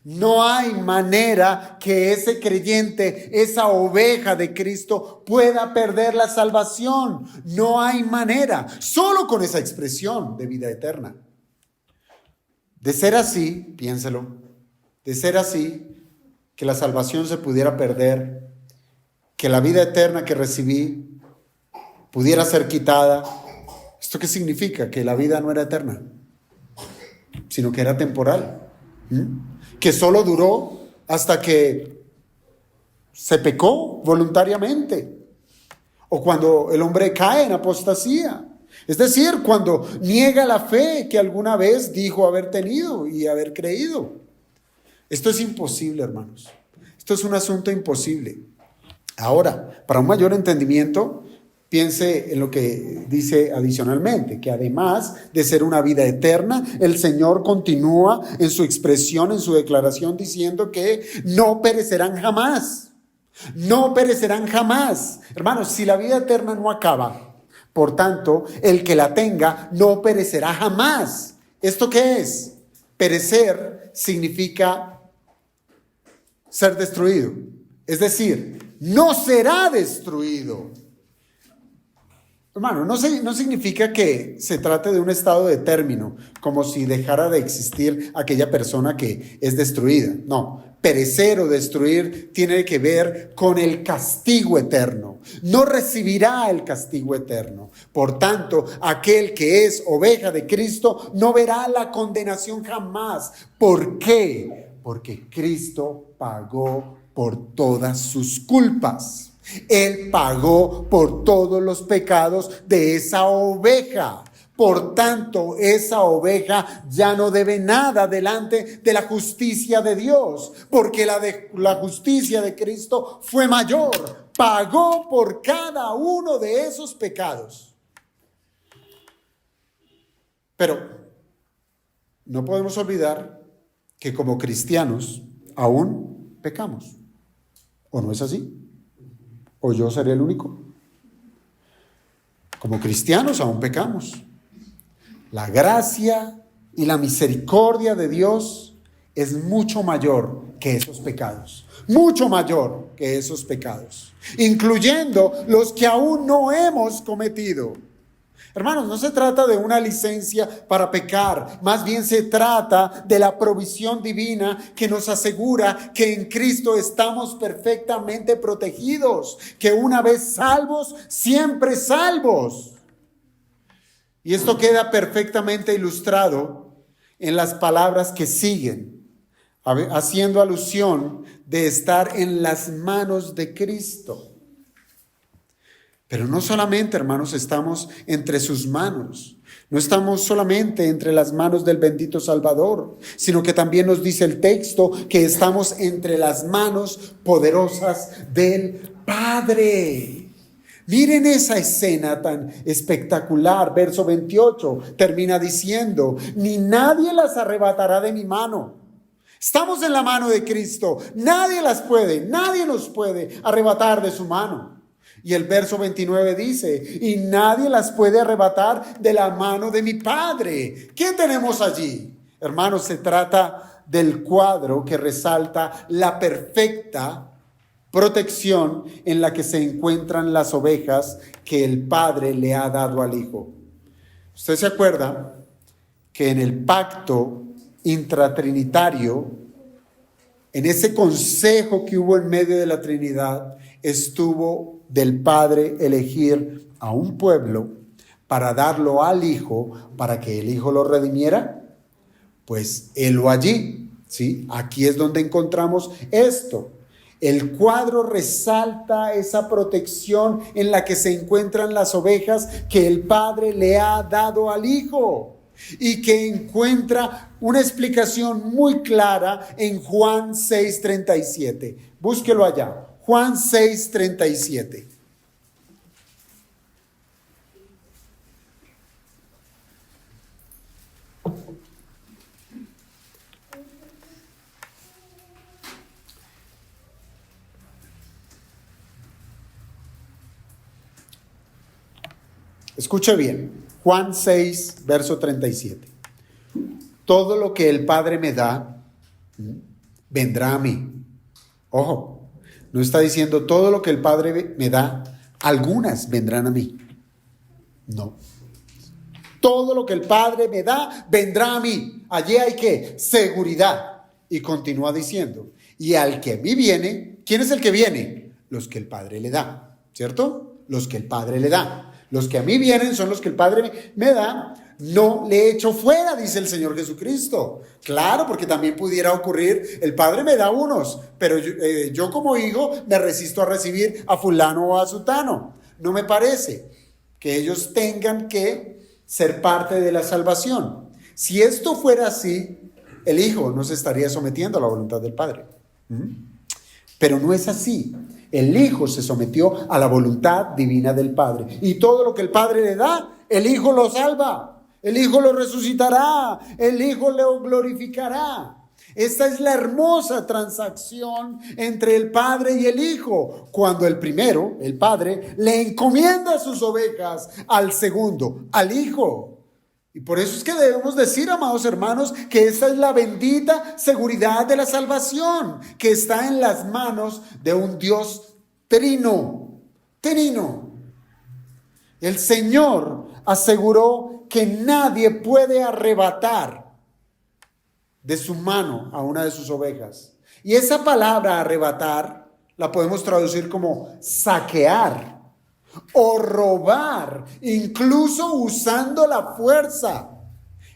No hay manera que ese creyente, esa oveja de Cristo, pueda perder la salvación. No hay manera. Solo con esa expresión de vida eterna. De ser así, piénselo, de ser así, que la salvación se pudiera perder, que la vida eterna que recibí pudiera ser quitada. ¿Esto qué significa? Que la vida no era eterna, sino que era temporal. Que solo duró hasta que se pecó voluntariamente, o cuando el hombre cae en apostasía. Es decir, cuando niega la fe que alguna vez dijo haber tenido y haber creído. Esto es imposible, hermanos. Esto es un asunto imposible. Ahora, para un mayor entendimiento, piense en lo que dice adicionalmente, que además de ser una vida eterna, el Señor continúa en su expresión, en su declaración, diciendo que no perecerán jamás. No perecerán jamás. Hermanos, si la vida eterna no acaba, por tanto, el que la tenga no perecerá jamás. ¿Esto qué es? Perecer significa ser destruido. Es decir, no será destruido. Hermano, no significa que se trate de un estado de término, como si dejara de existir aquella persona que es destruida. No, perecer o destruir tiene que ver con el castigo eterno. No recibirá el castigo eterno. Por tanto, aquel que es oveja de Cristo no verá la condenación jamás. ¿Por qué? Porque Cristo pagó por todas sus culpas. Él pagó por todos los pecados de esa oveja. Por tanto, esa oveja ya no debe nada delante de la justicia de Dios, porque la justicia de Cristo fue mayor. Pagó por cada uno de esos pecados. Pero no podemos olvidar que como cristianos aún pecamos. ¿O no es así? ¿O yo seré el único? Como cristianos aún pecamos. La gracia y la misericordia de Dios es mucho mayor que esos pecados. Mucho mayor que esos pecados. Incluyendo los que aún no hemos cometido. Hermanos, no se trata de una licencia para pecar, más bien se trata de la provisión divina que nos asegura que en Cristo estamos perfectamente protegidos, que una vez salvos, siempre salvos. Y esto queda perfectamente ilustrado en las palabras que siguen, haciendo alusión de estar en las manos de Cristo. Pero no solamente, hermanos, estamos entre sus manos. No estamos solamente entre las manos del bendito Salvador, sino que también nos dice el texto que estamos entre las manos poderosas del Padre. Miren esa escena tan espectacular. Verso 28 termina diciendo: ni nadie las arrebatará de mi mano. Estamos en la mano de Cristo. Nadie nos puede arrebatar de su mano. Y el verso 29 dice: y nadie las puede arrebatar de la mano de mi Padre. ¿Qué tenemos allí? Hermanos, se trata del cuadro que resalta la perfecta protección en la que se encuentran las ovejas que el Padre le ha dado al Hijo. ¿Usted se acuerda que en el pacto intratrinitario en ese consejo que hubo en medio de la Trinidad, estuvo del Padre elegir a un pueblo para darlo al Hijo, para que el Hijo lo redimiera. Pues helo allí, ¿sí? Aquí es donde encontramos esto. El cuadro resalta esa protección en la que se encuentran las ovejas que el Padre le ha dado al Hijo, y que encuentra una explicación muy clara en Juan 6:37. Búsquelo allá, Juan 6:37. Escuche bien, Juan 6, verso 37. Todo lo que el Padre me da, vendrá a mí. Ojo, no está diciendo todo lo que el Padre me da, algunas vendrán a mí. No. Todo lo que el Padre me da, vendrá a mí. Allí hay ¿qué? Seguridad. Y continúa diciendo, y al que a mí viene, ¿quién es el que viene? Los que el Padre le da, ¿cierto? Los que el Padre le da. Los que a mí vienen son los que el Padre me da. No le echo fuera, dice el Señor Jesucristo. Claro, porque también pudiera ocurrir, el Padre me da unos, pero yo como hijo me resisto a recibir a fulano o a sutano. No me parece que ellos tengan que ser parte de la salvación. Si esto fuera así, el Hijo no se estaría sometiendo a la voluntad del Padre. Pero no es así. El Hijo se sometió a la voluntad divina del Padre. Y todo lo que el Padre le da, el Hijo lo salva. El Hijo lo resucitará. El Hijo lo glorificará. Esta es la hermosa transacción entre el Padre y el Hijo. Cuando el primero, el Padre, le encomienda sus ovejas al segundo, al Hijo. Y por eso es que debemos decir, amados hermanos, que esta es la bendita seguridad de la salvación, que está en las manos de un Dios trino. El Señor aseguró que nadie puede arrebatar de su mano a una de sus ovejas. Y esa palabra arrebatar la podemos traducir como saquear o robar, incluso usando la fuerza.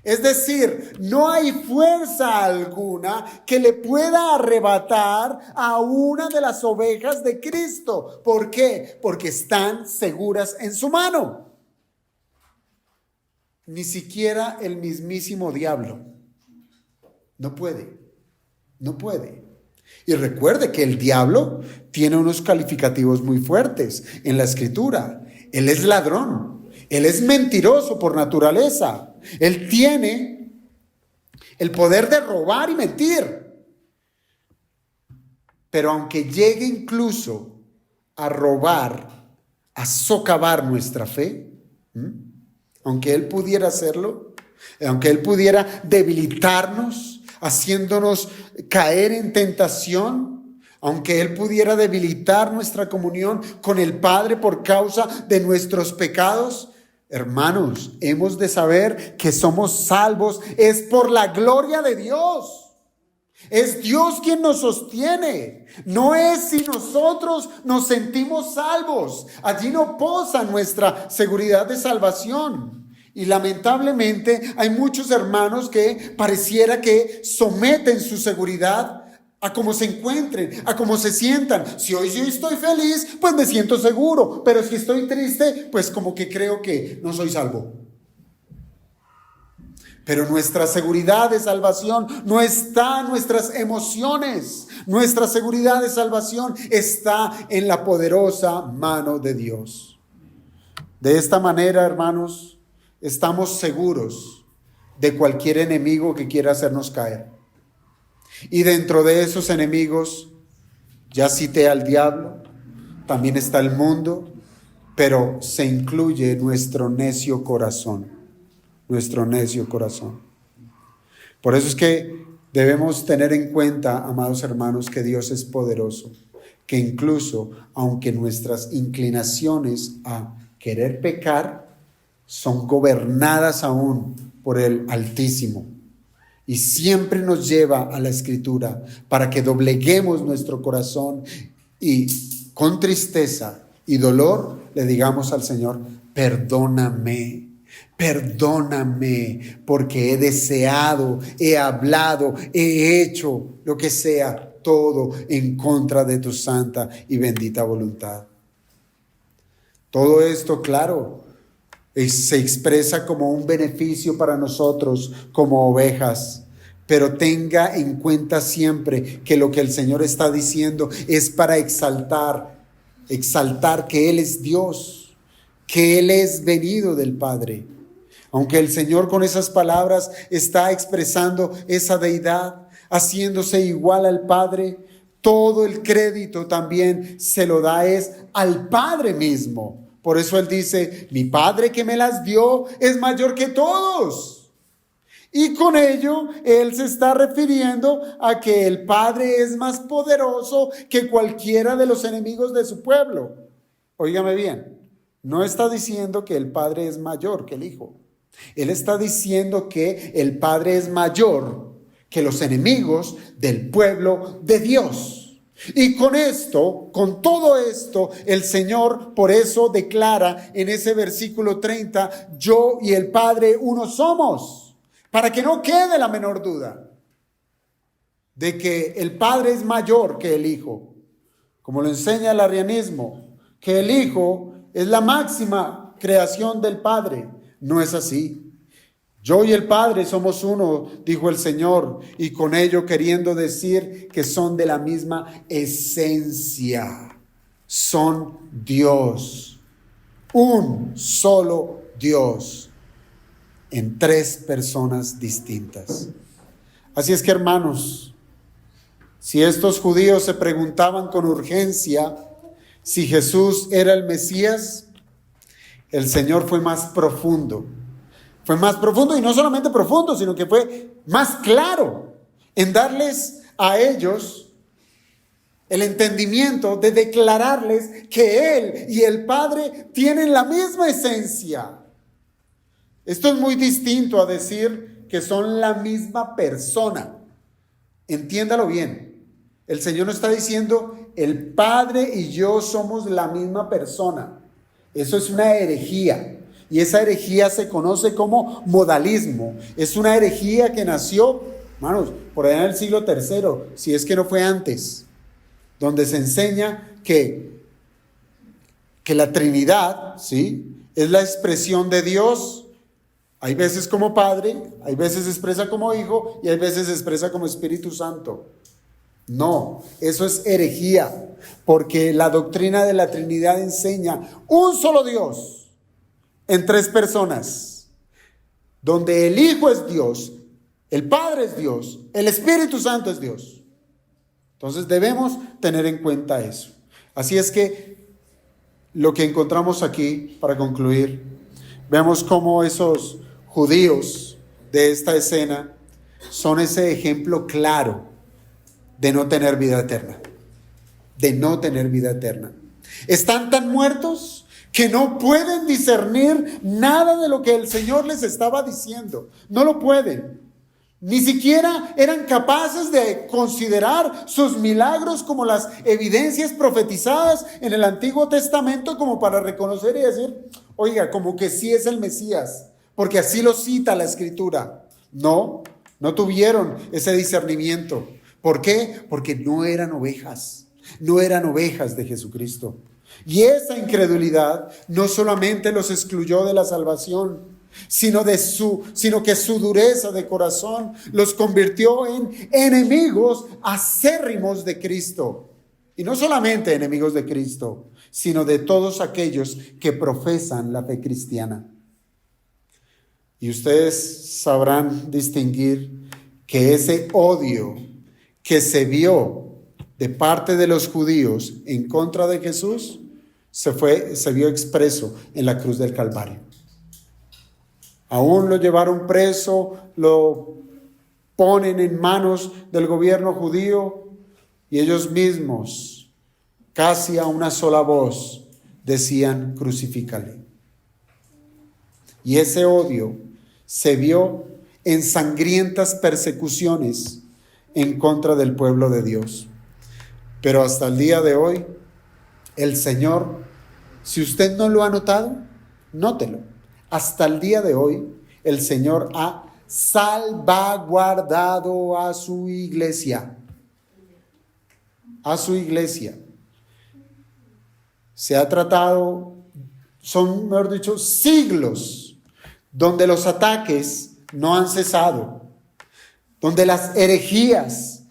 Es decir, no hay fuerza alguna que le pueda arrebatar a una de las ovejas de Cristo. ¿Por qué? Porque están seguras en su mano. Ni siquiera el mismísimo diablo. No puede. Y recuerde que el diablo tiene unos calificativos muy fuertes en la Escritura. Él es ladrón, él es mentiroso por naturaleza. Él tiene el poder de robar y mentir. Pero aunque llegue incluso a robar, a socavar nuestra fe, aunque él pudiera hacerlo, aunque él pudiera debilitarnos, haciéndonos caer en tentación, aunque él pudiera debilitar nuestra comunión con el Padre por causa de nuestros pecados, hermanos, hemos de saber que somos salvos, es por la gloria de Dios. Es Dios quien nos sostiene, no es si nosotros nos sentimos salvos. Allí no posa nuestra seguridad de salvación. Y lamentablemente hay muchos hermanos que pareciera que someten su seguridad a cómo se encuentren, a cómo se sientan. Si hoy yo estoy feliz, pues me siento seguro, pero si estoy triste, pues como que creo que no soy salvo. Pero nuestra seguridad de salvación no está en nuestras emociones. Nuestra seguridad de salvación está en la poderosa mano de Dios. De esta manera, hermanos, estamos seguros de cualquier enemigo que quiera hacernos caer. Y dentro de esos enemigos, ya cité al diablo, también está el mundo, pero se incluye nuestro necio corazón. Nuestro necio corazón. Por eso es que debemos tener en cuenta, amados hermanos, que Dios es poderoso, que incluso aunque nuestras inclinaciones a querer pecar son gobernadas aún por el Altísimo, Y siempre nos lleva a la Escritura para que dobleguemos nuestro corazón y con tristeza y dolor le digamos al Señor: perdóname, perdóname, porque he deseado, he hablado, he hecho lo que sea, todo en contra de tu santa y bendita voluntad. Todo esto, claro, se expresa como un beneficio para nosotros como ovejas, pero tenga en cuenta siempre que lo que el Señor está diciendo es para exaltar que Él es Dios, que Él es venido del Padre. Aunque el Señor con esas palabras está expresando esa deidad, haciéndose igual al Padre, todo el crédito también se lo da al Padre mismo. Por eso Él dice: mi Padre que me las dio es mayor que todos. Y con ello Él se está refiriendo a que el Padre es más poderoso que cualquiera de los enemigos de su pueblo. Óigame bien, no está diciendo que el Padre es mayor que el Hijo. Él está diciendo que el Padre es mayor que los enemigos del pueblo de Dios. Y con esto, con todo esto, el Señor por eso declara en ese versículo 30: yo y el Padre uno somos. Para que no quede la menor duda de que el Padre es mayor que el Hijo. Como lo enseña el arrianismo, que el Hijo es la máxima creación del Padre. No es así. Yo y el Padre somos uno, dijo el Señor, y con ello queriendo decir que son de la misma esencia. Son Dios. Un solo Dios en tres personas distintas. Así es que, hermanos, si estos judíos se preguntaban con urgencia si Jesús era el Mesías, el Señor fue más profundo. Fue más profundo, y no solamente profundo, sino que fue más claro en darles a ellos el entendimiento de declararles que Él y el Padre tienen la misma esencia. Esto es muy distinto a decir que son la misma persona. Entiéndalo bien. El Señor no está diciendo: el Padre y yo somos la misma persona. Eso es una herejía. Y esa herejía se conoce como modalismo. Es una herejía que nació, hermanos, por allá en el siglo III, si es que no fue antes, donde se enseña que la Trinidad, ¿sí?, es la expresión de Dios. Hay veces como Padre, hay veces se expresa como Hijo y hay veces se expresa como Espíritu Santo. No, eso es herejía, porque la doctrina de la Trinidad enseña un solo Dios en tres personas, donde el Hijo es Dios, el Padre es Dios, el Espíritu Santo es Dios. Entonces debemos tener en cuenta eso. Así es que lo que encontramos aquí, para concluir, vemos cómo esos judíos de esta escena son ese ejemplo claro de no tener vida eterna. De no tener vida eterna. Están tan muertos que no pueden discernir nada de lo que el Señor les estaba diciendo. No lo pueden. Ni siquiera eran capaces de considerar sus milagros como las evidencias profetizadas en el Antiguo Testamento, como para reconocer y decir: oiga, como que sí es el Mesías, porque así lo cita la Escritura. No tuvieron ese discernimiento. ¿Por qué? Porque no eran ovejas de Jesucristo. Y esa incredulidad no solamente los excluyó de la salvación, sino que su dureza de corazón los convirtió en enemigos acérrimos de Cristo. Y no solamente enemigos de Cristo, sino de todos aquellos que profesan la fe cristiana. Y ustedes sabrán distinguir que ese odio que se vio de parte de los judíos en contra de Jesús se vio expreso en la cruz del Calvario. Aún lo llevaron preso, lo ponen en manos del gobierno judío y ellos mismos, casi a una sola voz, decían: crucifícale. Y ese odio se vio en sangrientas persecuciones en contra del pueblo de Dios. Pero hasta el día de hoy, el Señor, si usted no lo ha notado, nótelo. Hasta el día de hoy, el Señor ha salvaguardado a su iglesia. A su iglesia. Se ha tratado, son, mejor dicho, siglos donde los ataques no han cesado, donde las herejías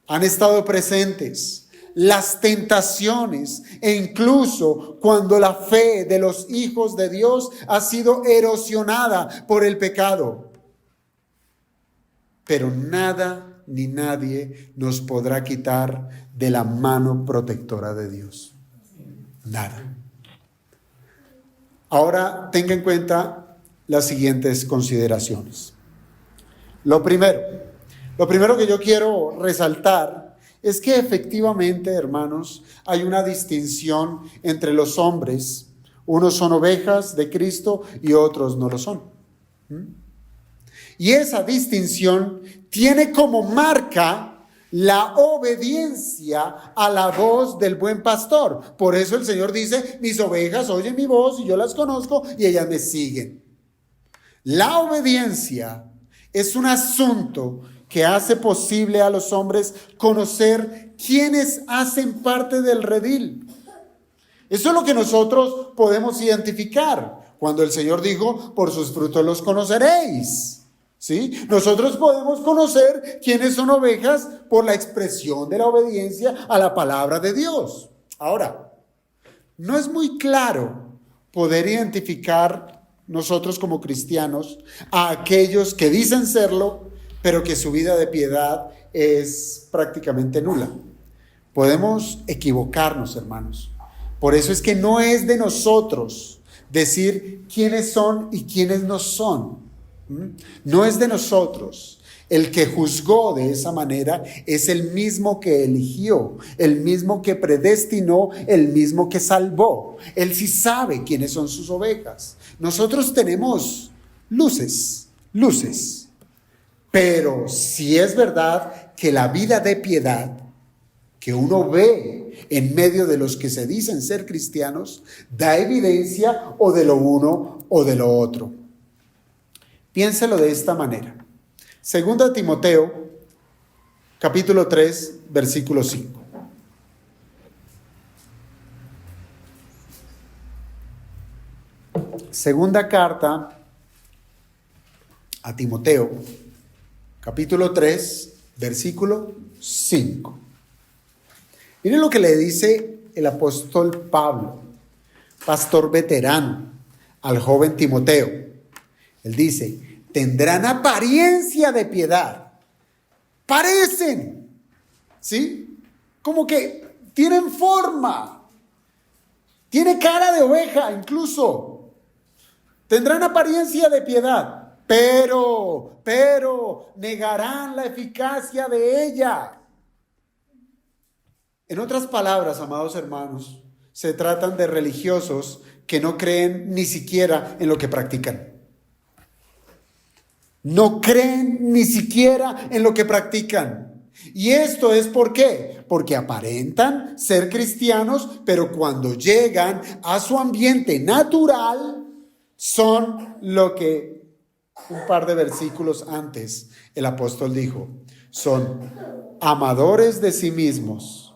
han estado presentes, las tentaciones, e incluso cuando la fe de los hijos de Dios ha sido erosionada por el pecado. Pero nada ni nadie nos podrá quitar de la mano protectora de Dios. Nada. Ahora tenga en cuenta las siguientes consideraciones. Lo primero que yo quiero resaltar es que efectivamente, hermanos, hay una distinción entre los hombres. Unos son ovejas de Cristo y otros no lo son. Y esa distinción tiene como marca la obediencia a la voz del buen pastor. Por eso el Señor dice, mis ovejas oyen mi voz y yo las conozco y ellas me siguen. La obediencia es un asunto que hace posible a los hombres conocer quiénes hacen parte del redil. Eso es lo que nosotros podemos identificar cuando el Señor dijo, por sus frutos los conoceréis. ¿Sí? Nosotros podemos conocer quiénes son ovejas por la expresión de la obediencia a la palabra de Dios. Ahora, no es muy claro poder identificar nosotros como cristianos a aquellos que dicen serlo, pero que su vida de piedad es prácticamente nula. Podemos equivocarnos, hermanos. Por eso es que no es de nosotros decir quiénes son y quiénes no son. No es de nosotros. El que juzgó de esa manera es el mismo que eligió, el mismo que predestinó, el mismo que salvó. Él sí sabe quiénes son sus ovejas. Nosotros tenemos luces. Pero si es verdad que la vida de piedad que uno ve en medio de los que se dicen ser cristianos, da evidencia o de lo uno o de lo otro. Piénselo de esta manera. Segunda Timoteo, capítulo 3, versículo 5. Segunda carta a Timoteo, capítulo 3, versículo 5. Miren lo que le dice el apóstol Pablo, pastor veterano, al joven Timoteo. Él dice, tendrán apariencia de piedad. Parecen, ¿sí? Como que tienen forma. Tiene cara de oveja incluso. Tendrán apariencia de piedad, pero negarán la eficacia de ella. En otras palabras, amados hermanos, se tratan de religiosos que no creen ni siquiera en lo que practican. No creen ni siquiera en lo que practican. ¿Y esto es por qué? Porque aparentan ser cristianos, pero cuando llegan a su ambiente natural, son lo que un par de versículos antes el apóstol dijo. Son amadores de sí mismos,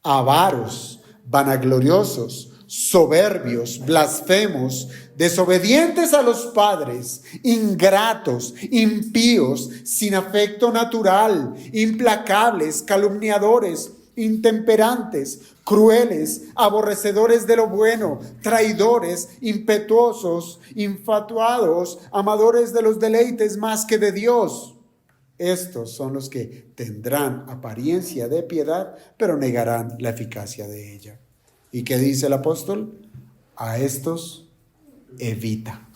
avaros, vanagloriosos, soberbios, blasfemos, desobedientes a los padres, ingratos, impíos, sin afecto natural, implacables, calumniadores, intemperantes, crueles, aborrecedores de lo bueno, traidores, impetuosos, infatuados, amadores de los deleites más que de Dios. Estos son los que tendrán apariencia de piedad, pero negarán la eficacia de ella. ¿Y qué dice el apóstol? A estos evita.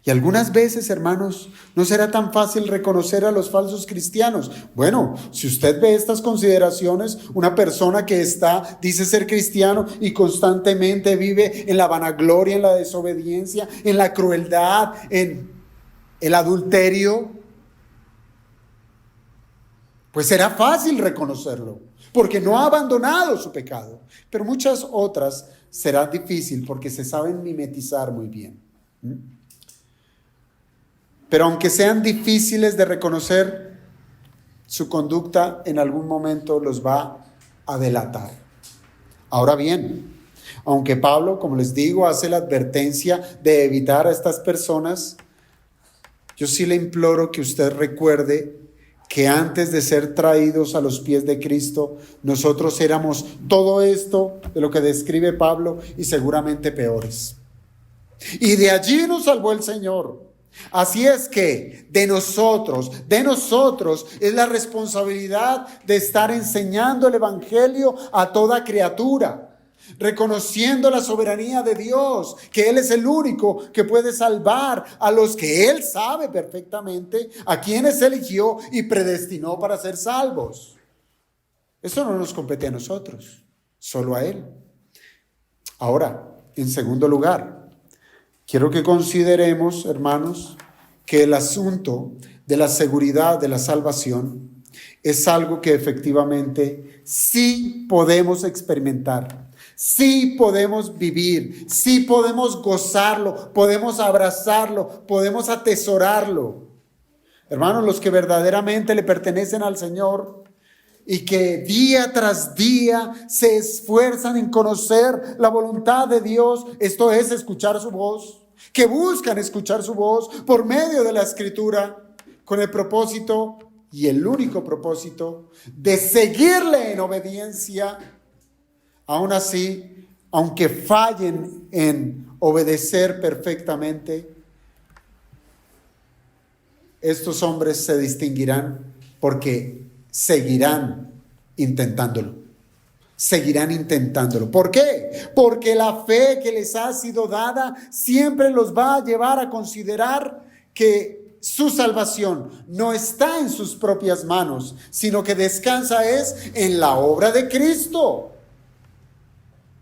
Y algunas veces, hermanos, no será tan fácil reconocer a los falsos cristianos. Bueno, si usted ve estas consideraciones, una persona que dice ser cristiano y constantemente vive en la vanagloria, en la desobediencia, en la crueldad, en el adulterio, pues será fácil reconocerlo, porque no ha abandonado su pecado. Pero muchas otras será difícil porque se saben mimetizar muy bien. Pero aunque sean difíciles de reconocer, su conducta en algún momento los va a delatar. Ahora bien, aunque Pablo, como les digo, hace la advertencia de evitar a estas personas, yo sí le imploro que usted recuerde que antes de ser traídos a los pies de Cristo, nosotros éramos todo esto de lo que describe Pablo y seguramente peores. Y de allí nos salvó el Señor. Así es que de nosotros es la responsabilidad de estar enseñando el evangelio a toda criatura, reconociendo la soberanía de Dios, que Él es el único que puede salvar a los que Él sabe perfectamente, a quienes eligió y predestinó para ser salvos. Eso no nos compete a nosotros, solo a Él. Ahora, en segundo lugar, quiero que consideremos, hermanos, que el asunto de la seguridad de la salvación es algo que efectivamente sí podemos experimentar, sí podemos vivir, sí podemos gozarlo, podemos abrazarlo, podemos atesorarlo. Hermanos, los que verdaderamente le pertenecen al Señor y que día tras día se esfuerzan en conocer la voluntad de Dios, esto es escuchar su voz, que buscan escuchar su voz por medio de la Escritura, con el propósito y el único propósito de seguirle en obediencia. Aún así, aunque fallen en obedecer perfectamente, estos hombres se distinguirán porque seguirán intentándolo. Seguirán intentándolo. ¿Por qué? Porque la fe que les ha sido dada siempre los va a llevar a considerar que su salvación no está en sus propias manos, sino que descansa en la obra de Cristo.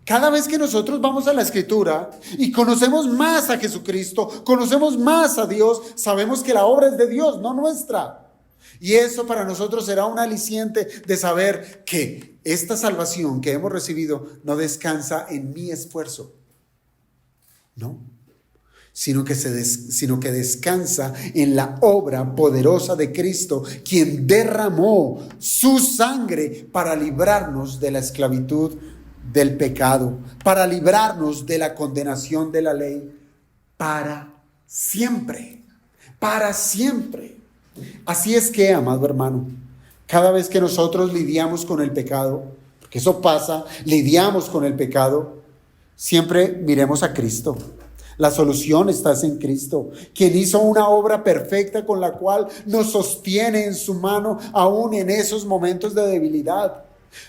Cada vez que nosotros vamos a la Escritura y conocemos más a Jesucristo, conocemos más a Dios, sabemos que la obra es de Dios, no nuestra. Y eso para nosotros será un aliciente de saber que esta salvación que hemos recibido no descansa en mi esfuerzo, no, sino que descansa en la obra poderosa de Cristo, quien derramó su sangre para librarnos de la esclavitud del pecado, para librarnos de la condenación de la ley, para siempre, para siempre. Así es que, amado hermano, cada vez que nosotros lidiamos con el pecado, porque eso pasa, lidiamos con el pecado, siempre miremos a Cristo. La solución está en Cristo, quien hizo una obra perfecta con la cual nos sostiene en su mano aún en esos momentos de debilidad.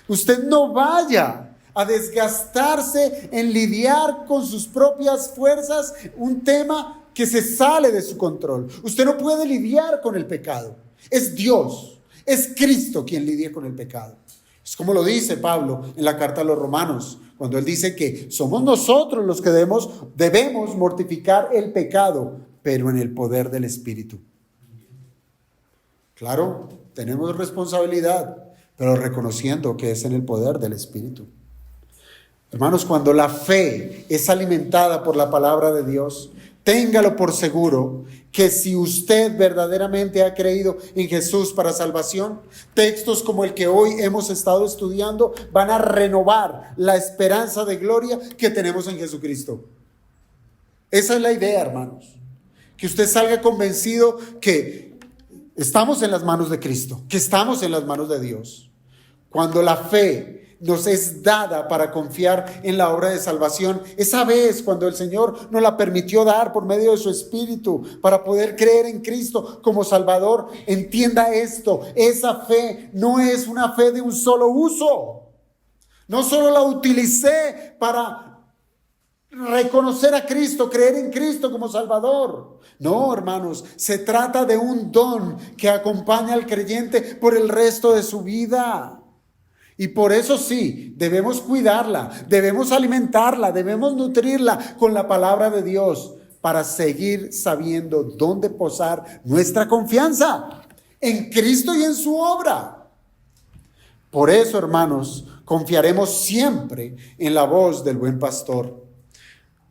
Usted no vaya a desgastarse en lidiar con sus propias fuerzas un tema que se sale de su control. Usted no puede lidiar con el pecado. Es Dios, es Cristo quien lidia con el pecado. Es como lo dice Pablo en la carta a los Romanos, cuando él dice que somos nosotros los que debemos mortificar el pecado, pero en el poder del Espíritu. Claro, tenemos responsabilidad, pero reconociendo que es en el poder del Espíritu. Hermanos, cuando la fe es alimentada por la palabra de Dios, téngalo por seguro que si usted verdaderamente ha creído en Jesús para salvación, textos como el que hoy hemos estado estudiando van a renovar la esperanza de gloria que tenemos en Jesucristo. Esa es la idea, hermanos. Que usted salga convencido que estamos en las manos de Cristo, que estamos en las manos de Dios. Cuando la fe nos es dada para confiar en la obra de salvación, esa vez cuando el Señor nos la permitió dar por medio de su Espíritu para poder creer en Cristo como Salvador, entienda esto, esa fe no es una fe de un solo uso. No solo la utilicé para reconocer a Cristo, creer en Cristo como Salvador. No, hermanos, se trata de un don que acompaña al creyente por el resto de su vida. Y por eso sí, debemos cuidarla, debemos alimentarla, debemos nutrirla con la palabra de Dios para seguir sabiendo dónde posar nuestra confianza en Cristo y en su obra. Por eso, hermanos, confiaremos siempre en la voz del buen pastor,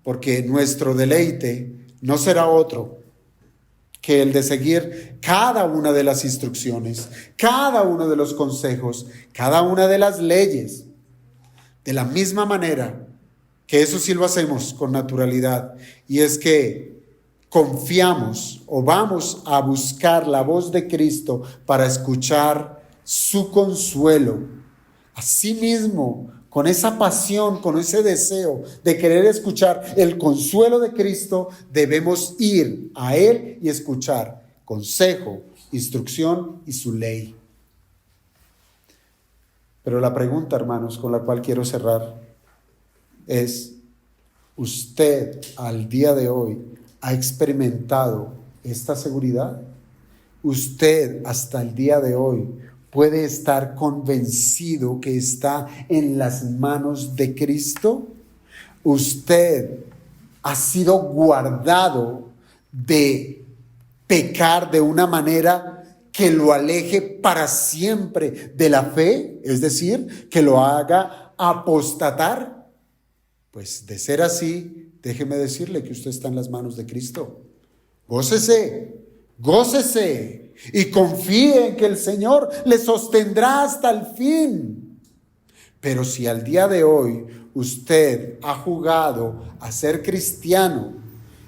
porque nuestro deleite no será otro que el de seguir cada una de las instrucciones, cada uno de los consejos, cada una de las leyes. De la misma manera que eso sí lo hacemos con naturalidad, y es que confiamos o vamos a buscar la voz de Cristo para escuchar su consuelo. Asimismo, con esa pasión, con ese deseo de querer escuchar el consuelo de Cristo, debemos ir a Él y escuchar consejo, instrucción y su ley. Pero la pregunta, hermanos, con la cual quiero cerrar es: ¿usted al día de hoy ha experimentado esta seguridad? ¿Usted hasta el día de hoy puede estar convencido que está en las manos de Cristo? ¿Usted ha sido guardado de pecar de una manera que lo aleje para siempre de la fe? Es decir, que lo haga apostatar. Pues de ser así, déjeme decirle que usted está en las manos de Cristo. Gócese, gócese y confíe en que el Señor le sostendrá hasta el fin. Pero si al día de hoy usted ha jugado a ser cristiano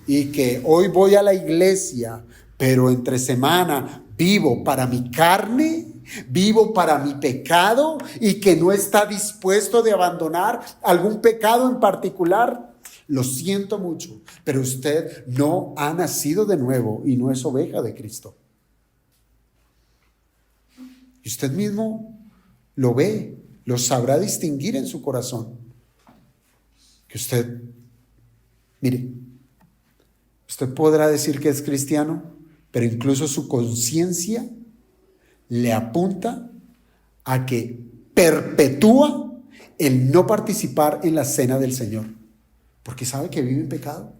y que hoy voy a la iglesia, pero entre semana vivo para mi carne, vivo para mi pecado, y que no está dispuesto de abandonar algún pecado en particular, lo siento mucho, pero usted no ha nacido de nuevo y no es oveja de Cristo. Y usted mismo lo ve, lo sabrá distinguir en su corazón. Que usted, mire, usted podrá decir que es cristiano, pero incluso su conciencia le apunta a que perpetúa el no participar en la cena del Señor, porque sabe que vive en pecado,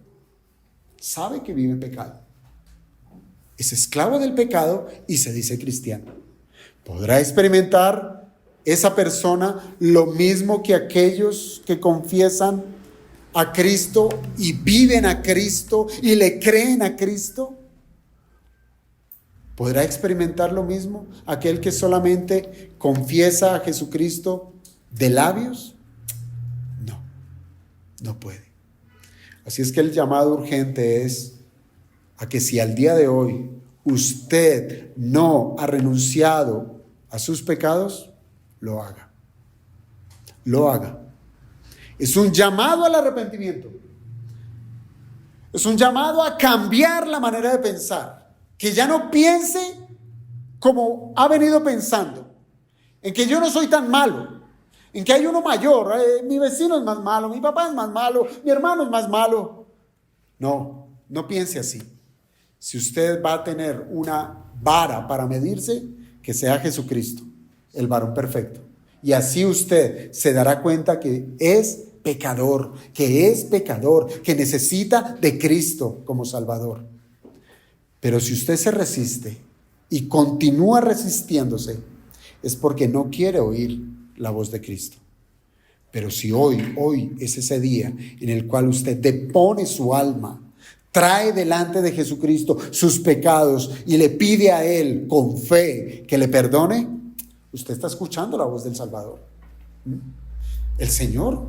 sabe que vive en pecado, es esclavo del pecado y se dice cristiano. ¿Podrá experimentar esa persona lo mismo que aquellos que confiesan a Cristo y viven a Cristo y le creen a Cristo? ¿Podrá experimentar lo mismo aquel que solamente confiesa a Jesucristo de labios? No, no puede. Así es que el llamado urgente es a que si al día de hoy usted no ha renunciado a sus pecados, lo haga. Lo haga. Es un llamado al arrepentimiento. Es un llamado a cambiar la manera de pensar. Que ya no piense como ha venido pensando, en que yo no soy tan malo, en que hay uno mayor, mi vecino es más malo, mi papá es más malo, mi hermano es más malo. No, no piense así. Si usted va a tener una vara para medirse, que sea Jesucristo, el varón perfecto. Y así usted se dará cuenta que es pecador, que necesita de Cristo como Salvador. Pero si usted se resiste y continúa resistiéndose, es porque no quiere oír la voz de Cristo. Pero si hoy es ese día en el cual usted depone su alma, trae delante de Jesucristo sus pecados y le pide a Él con fe que le perdone, usted está escuchando la voz del Salvador. El Señor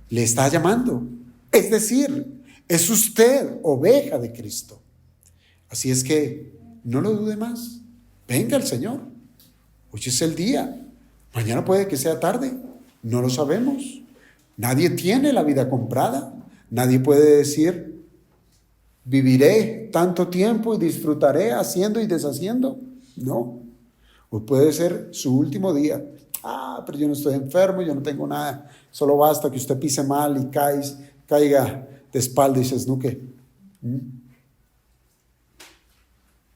le está llamando. Es decir, es usted oveja de Cristo. Así es que no lo dude más. Venga el Señor. Hoy es el día. Mañana puede que sea tarde. No lo sabemos. Nadie tiene la vida comprada. Nadie puede decir, viviré tanto tiempo y disfrutaré haciendo y deshaciendo. No. Hoy puede ser su último día. Pero yo no estoy enfermo, yo no tengo nada. Solo basta que usted pise mal y caiga de espalda y se esnuque.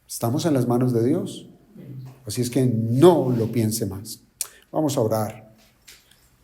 Estamos en las manos de Dios. Así es que no lo piense más. Vamos a orar.